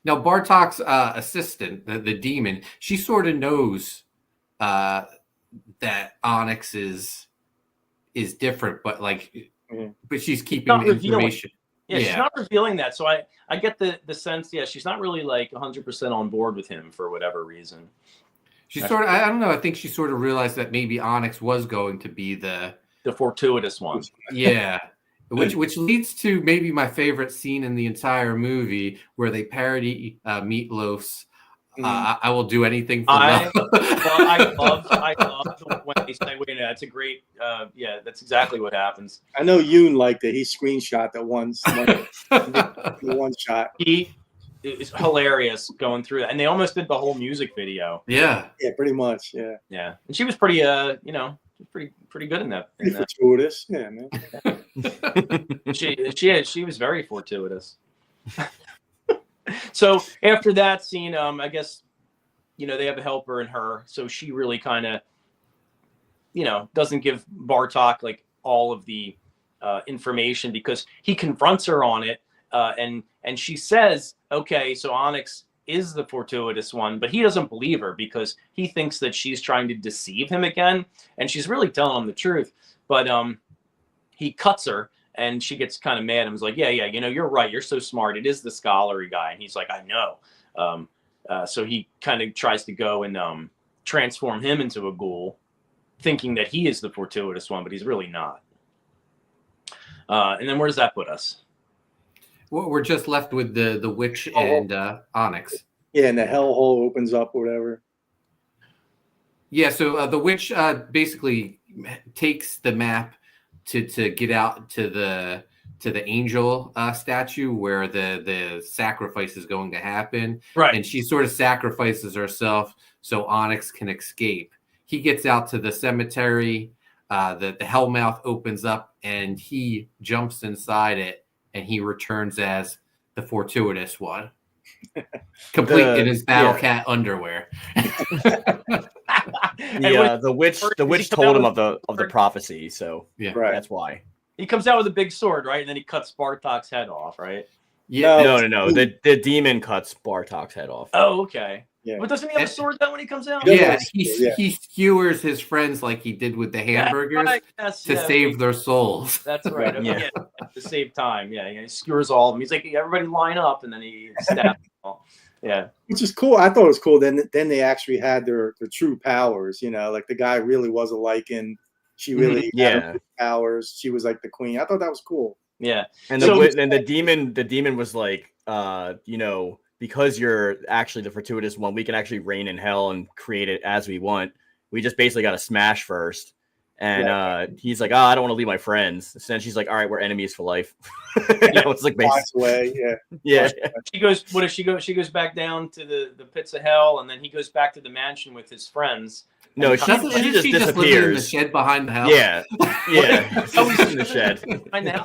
Speaker 5: Now, Bartok's assistant, the demon, she sort of knows that Onyx is different, but but she's keeping the information.
Speaker 7: Yeah, she's not revealing that. So I get the sense, she's not really like 100% on board with him for whatever reason.
Speaker 5: She sort of, I don't know. I think she sort of realized that maybe Onyx was going to be the
Speaker 7: fortuitous one.
Speaker 5: Yeah. Which leads to maybe my favorite scene in the entire movie where they parody Meatloaf's I will do anything for love.
Speaker 7: I love when they say, wait, that's a great, yeah, that's exactly what happens.
Speaker 8: I know Yoon liked it. He screenshot that one shot.
Speaker 7: He is hilarious going through that. And they almost did the whole music video.
Speaker 5: Yeah.
Speaker 8: Yeah, pretty much. Yeah.
Speaker 7: Yeah. And she was pretty, pretty good in that.
Speaker 8: Pretty fortuitous. Yeah, man.
Speaker 7: She was very fortuitous. So after that scene, I guess, they have a helper in her. So she really kind of, doesn't give Bartok like all of the information because he confronts her on it. And she says, okay, so Onyx is the fortuitous one, but he doesn't believe her because he thinks that she's trying to deceive him again. And she's really telling him the truth. But he cuts her. And she gets kind of mad and was like, yeah, you're right. You're so smart. It is the scholarly guy. And he's like, I know. So he kind of tries to go and transform him into a ghoul, thinking that he is the fortuitous one, but he's really not. And then where does that put us?
Speaker 5: Well, we're just left with the witch and Onyx.
Speaker 8: Yeah, and the hellhole opens up or whatever.
Speaker 5: Yeah, so the witch basically takes the map to get out to the angel statue where the sacrifice is going to happen.
Speaker 7: Right.
Speaker 5: And she sort of sacrifices herself so Onyx can escape. He gets out to the cemetery. The hellmouth opens up and he jumps inside it and he returns as the fortuitous one. Complete in his battle cat underwear.
Speaker 6: The witch told him of the prophecy, so
Speaker 5: yeah,
Speaker 8: right.
Speaker 6: That's why.
Speaker 7: He comes out with a big sword, right? And then he cuts Bartok's head off, right?
Speaker 5: Yeah.
Speaker 6: No. The demon cuts Bartok's head off.
Speaker 7: Oh, okay.
Speaker 8: Yeah.
Speaker 7: But doesn't he have a sword then when he comes out?
Speaker 5: Yeah, he skewers his friends like he did with the hamburgers to save their souls.
Speaker 7: That's right. Okay,
Speaker 6: Yeah.
Speaker 7: To save time. Yeah, he skewers all of them. He's like, everybody line up, and then he stabs them all. Yeah.
Speaker 8: Which is cool. I thought it was cool. Then they actually had their true powers. Like the guy really was a Lycan. She really had her powers. She was like the queen. I thought that was cool.
Speaker 7: Yeah.
Speaker 6: And the demon was like, because you're actually the fortuitous one, we can actually reign in hell and create it as we want. We just basically got to smash first. And he's like, I don't want to leave my friends. So then she's like, all right, we're enemies for life. It's like
Speaker 8: away.
Speaker 6: Yeah.
Speaker 7: She goes, what does she go? She goes back down to the pits of hell, and then he goes back to the mansion with his friends.
Speaker 6: No, she just disappears.
Speaker 5: In the shed behind the house.
Speaker 6: Yeah. She's in the shed.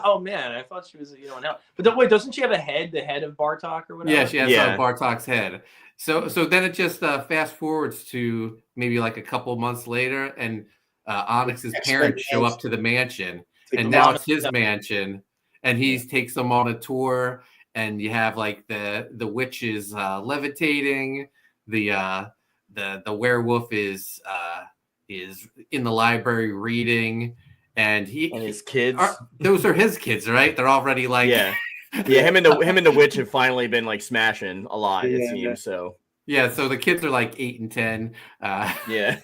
Speaker 7: Oh man, I thought she was in hell. But wait, doesn't she have a head? The head of Bartok or whatever?
Speaker 5: Yeah, she has Bartok's head. So then it just fast forwards to maybe like a couple months later, and Onyx's parents show up to the mansion, and now it's his mansion, and he takes them on a tour, and you have like the witches levitating, the werewolf is in the library reading, and his kids. Those are his kids, right? They're already like
Speaker 6: him and the witch have finally been like smashing a lot. It seems so. Yeah,
Speaker 5: so the kids are like 8 and 10.
Speaker 6: Yeah.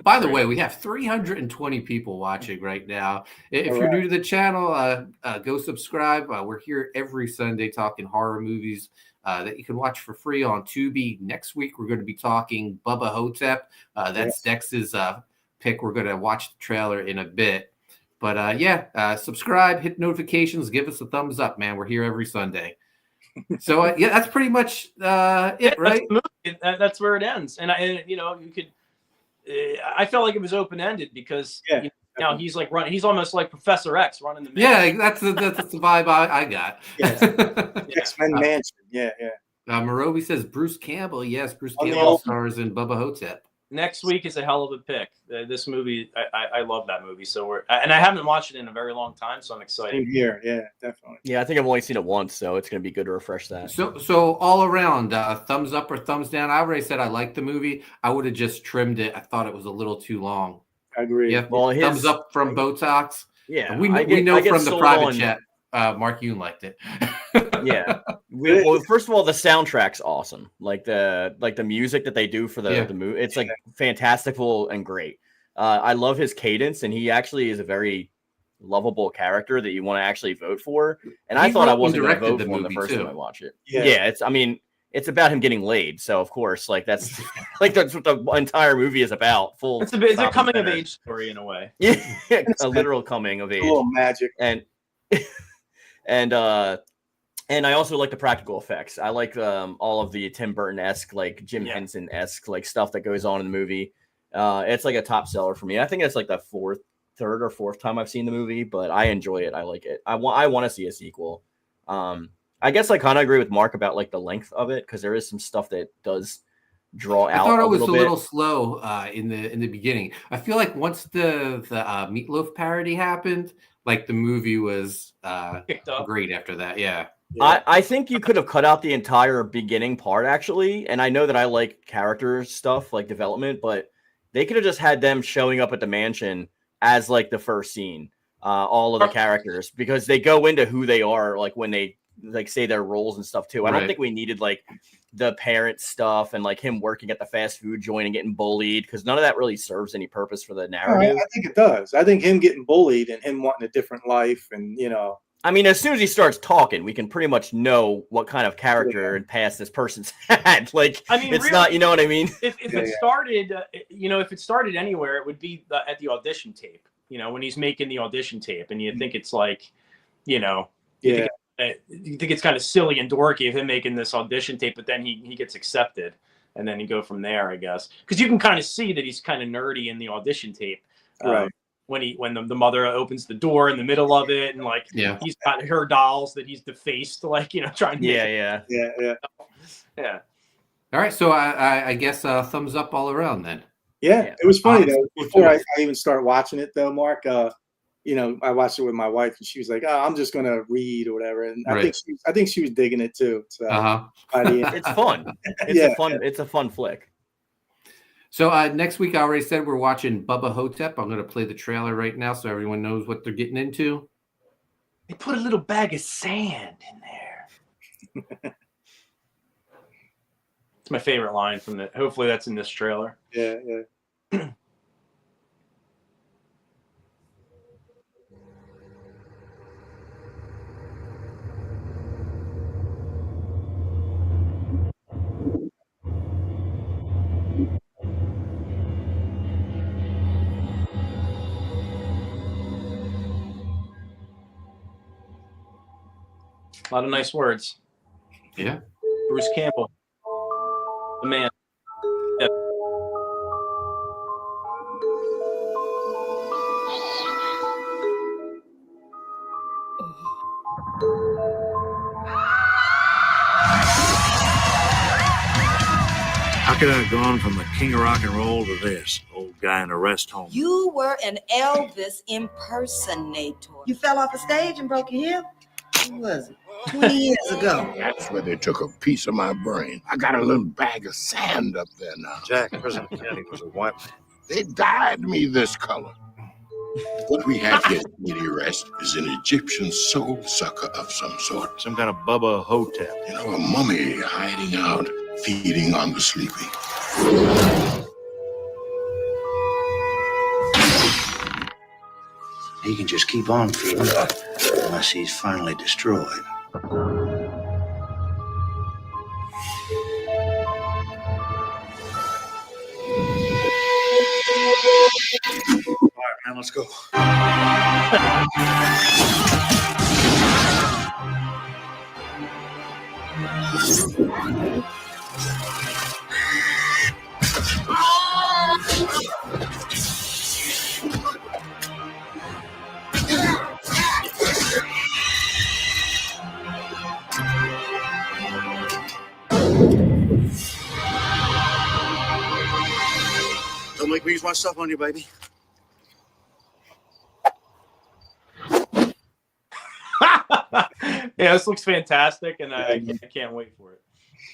Speaker 5: By the way, we have 320 people watching right now. If you're new to the channel, go subscribe. We're here every Sunday talking horror movies that you can watch for free on Tubi. Next week, we're going to be talking Bubba Hotep. That's Dex's pick. We're going to watch the trailer in a bit. But subscribe, hit notifications, give us a thumbs up, man. We're here every Sunday. So that's pretty much it, right?
Speaker 7: That's where it ends. And you could. I felt like it was open ended because now he's like running. He's almost like Professor X running the mansion.
Speaker 5: Yeah, that's the vibe I got.
Speaker 8: X-Men Mansion. Yeah.
Speaker 5: Morobi says Bruce Campbell. Yes, Bruce Campbell stars in Bubba Hotep.
Speaker 7: Next week is a hell of a pick. This movie, I love that movie. So I haven't watched it in a very long time, so I'm excited.
Speaker 8: Same here, yeah, definitely.
Speaker 6: Yeah, I think I've only seen it once, so it's gonna be good to refresh that.
Speaker 5: So all around, thumbs up or thumbs down. I already said I liked the movie. I would have just trimmed it. I thought it was a little too long.
Speaker 8: I agree.
Speaker 5: Yeah, thumbs up from Botox.
Speaker 6: Yeah,
Speaker 5: we know from the private chat. Mark Yoon liked it.
Speaker 6: Yeah. Well, first of all, the soundtrack's awesome. Like the music that they do for the movie, it's like fantastical and great. I love his cadence, and he actually is a very lovable character that you want to actually vote for. And I thought I wasn't going to vote for him the first time I watched it. Yeah, it's about him getting laid. So of course, like that's that's what the entire movie is about.
Speaker 7: It's a coming of age story in a way.
Speaker 6: Yeah, a literal coming of age.
Speaker 8: A little magic.
Speaker 6: And I also like the practical effects. I like all of the Tim Burton-esque, like Jim Henson-esque, like stuff that goes on in the movie. It's like a top seller for me. I think it's like the third or fourth time I've seen the movie, but I enjoy it. I like it. I want to see a sequel. I guess I kind of agree with Mark about like the length of it, because there is some stuff that does draw out.
Speaker 5: I thought it was
Speaker 6: a
Speaker 5: little slow in the beginning. I feel like once the Meatloaf parody happened, like the movie was great after that. Yeah.
Speaker 6: I think you could have cut out the entire beginning part, actually. And I know that I like character stuff, like development, but they could have just had them showing up at the mansion as like the first scene, all of the characters, because they go into who they are, like when they like say their roles and stuff too. I don't think we needed like the parent stuff and like him working at the fast food joint and getting bullied, because none of that really serves any purpose for the narrative.
Speaker 8: I think it does. I think him getting bullied and him wanting a different life, and
Speaker 6: I mean, as soon as he starts talking, we can pretty much know what kind of character and past this person's had. Like, I mean, it's really, not, you know what I mean?
Speaker 7: If it started, if it started anywhere, it would be at the audition tape. When he's making the audition tape, and you think it's like, you think it's kind of silly and dorky of him making this audition tape, but then he gets accepted, and then you go from there, I guess, because you can kind of see that he's kind of nerdy in the audition tape.
Speaker 8: Right.
Speaker 7: When the mother opens the door in the middle of it, and like he's got her dolls that he's defaced, like trying to
Speaker 8: yeah.
Speaker 5: All right, so I guess thumbs up all around then.
Speaker 8: Yeah, it was funny though. Before I even start watching it though, Mark, I watched it with my wife, and she was like, "Oh, I'm just gonna read or whatever." And I think she was digging it too. So
Speaker 6: it's fun. It's a fun flick.
Speaker 5: So next week, I already said we're watching Bubba Hotep. I'm going to play the trailer right now so everyone knows what they're getting into.
Speaker 7: They put a little bag of sand in there. It's my favorite line from the. Hopefully, that's in this trailer.
Speaker 8: Yeah.
Speaker 7: A lot of nice words.
Speaker 5: Yeah.
Speaker 7: Bruce Campbell, the man. Yep.
Speaker 9: How could I have gone from the king of rock and roll to this old guy in a rest home?
Speaker 10: You were an Elvis impersonator. You fell off a stage and broke your hip? When was it? 20 years ago.
Speaker 11: That's where they took a piece of my brain. I got a little bag of sand up there now.
Speaker 9: Jack, President Kennedy was a white man.
Speaker 11: They dyed me this color. What we have here, Lady Rest, is an Egyptian soul sucker of some sort.
Speaker 9: Some kind of Bubba Hotep.
Speaker 11: A mummy hiding out, feeding on the sleeping.
Speaker 12: He can just keep on feeding unless he's finally destroyed. All
Speaker 9: right, man, let's go. Don't make me use my stuff on you, baby.
Speaker 7: Yeah, this looks fantastic, and I can't wait for it.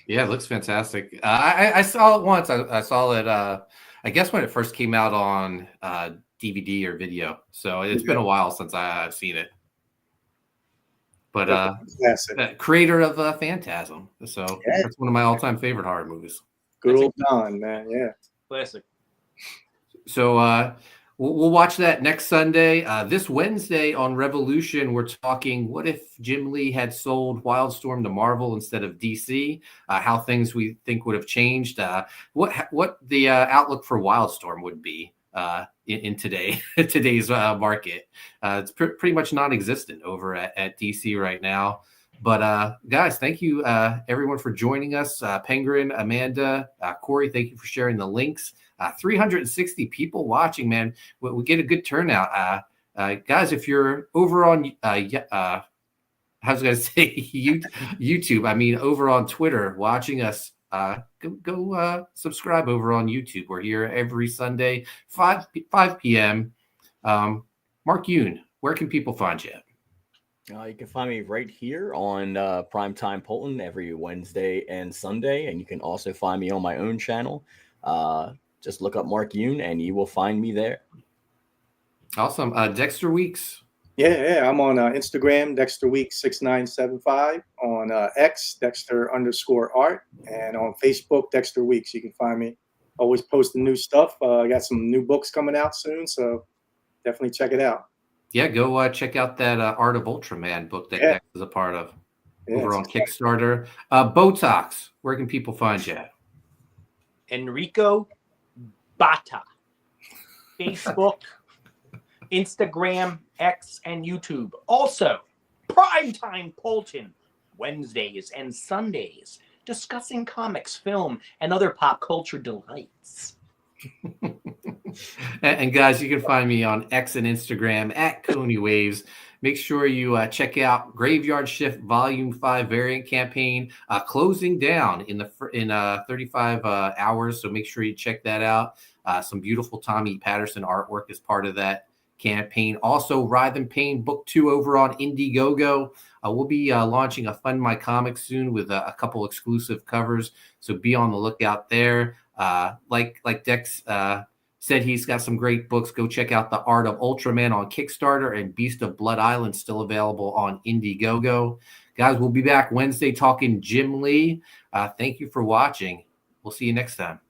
Speaker 5: Yeah, it looks fantastic. I saw it once. I saw it, I guess, when it first came out on DVD or video. So it's been a while since I've seen it. But creator of Phantasm. So that's one of my all-time favorite horror movies.
Speaker 8: Good old Don, man. Yeah.
Speaker 7: Classic.
Speaker 5: So we'll watch that next Sunday. This Wednesday on Revolution, we're talking what if Jim Lee had sold Wildstorm to Marvel instead of DC? How things we think would have changed. What the outlook for Wildstorm would be in today's market. It's pretty much non-existent over at DC right now. But guys, thank you everyone for joining us. Penguin, Amanda, Corey, thank you for sharing the links. 360 people watching, man. We get a good turnout. Guys, if you're over on I was gonna say YouTube, I mean over on Twitter watching us, go subscribe over on YouTube. We're here every Sunday, 5 p.m. Mark Yoon, where can people find you?
Speaker 6: You can find me right here on Primetime Poulton every Wednesday and Sunday, and you can also find me on my own channel. Just look up Mark Yoon, and you will find me there.
Speaker 5: Awesome. Dexter Weeks.
Speaker 8: Yeah. I'm on Instagram, Dexter Weeks 6975. On X, Dexter_art, and on Facebook, Dexter Weeks. You can find me. Always posting new stuff. I got some new books coming out soon, so definitely check it out.
Speaker 5: Yeah, go check out that Art of Ultraman book that Dex is a part of over on Kickstarter. Botox, where can people find you?
Speaker 7: Enrico Botta. Facebook, Instagram, X, and YouTube. Also, Primetime Poulton, Wednesdays and Sundays, discussing comics, film, and other pop culture delights.
Speaker 5: And guys, you can find me on X and Instagram at Koni Waves. Make sure you check out Graveyard Shift Volume 5 variant campaign closing down in 35 hours. So make sure you check that out. Some beautiful Tommy Patterson artwork is part of that campaign. Also, Writhe and Pain Book 2 over on Indiegogo. We'll be launching a Fund My Comics soon with a couple exclusive covers. So be on the lookout there. Like Dex said, he's got some great books. Go check out The Art of Ultraman on Kickstarter and Beast of Blood Island still available on Indiegogo. Guys, we'll be back Wednesday talking Jim Lee. Thank you for watching. We'll see you next time.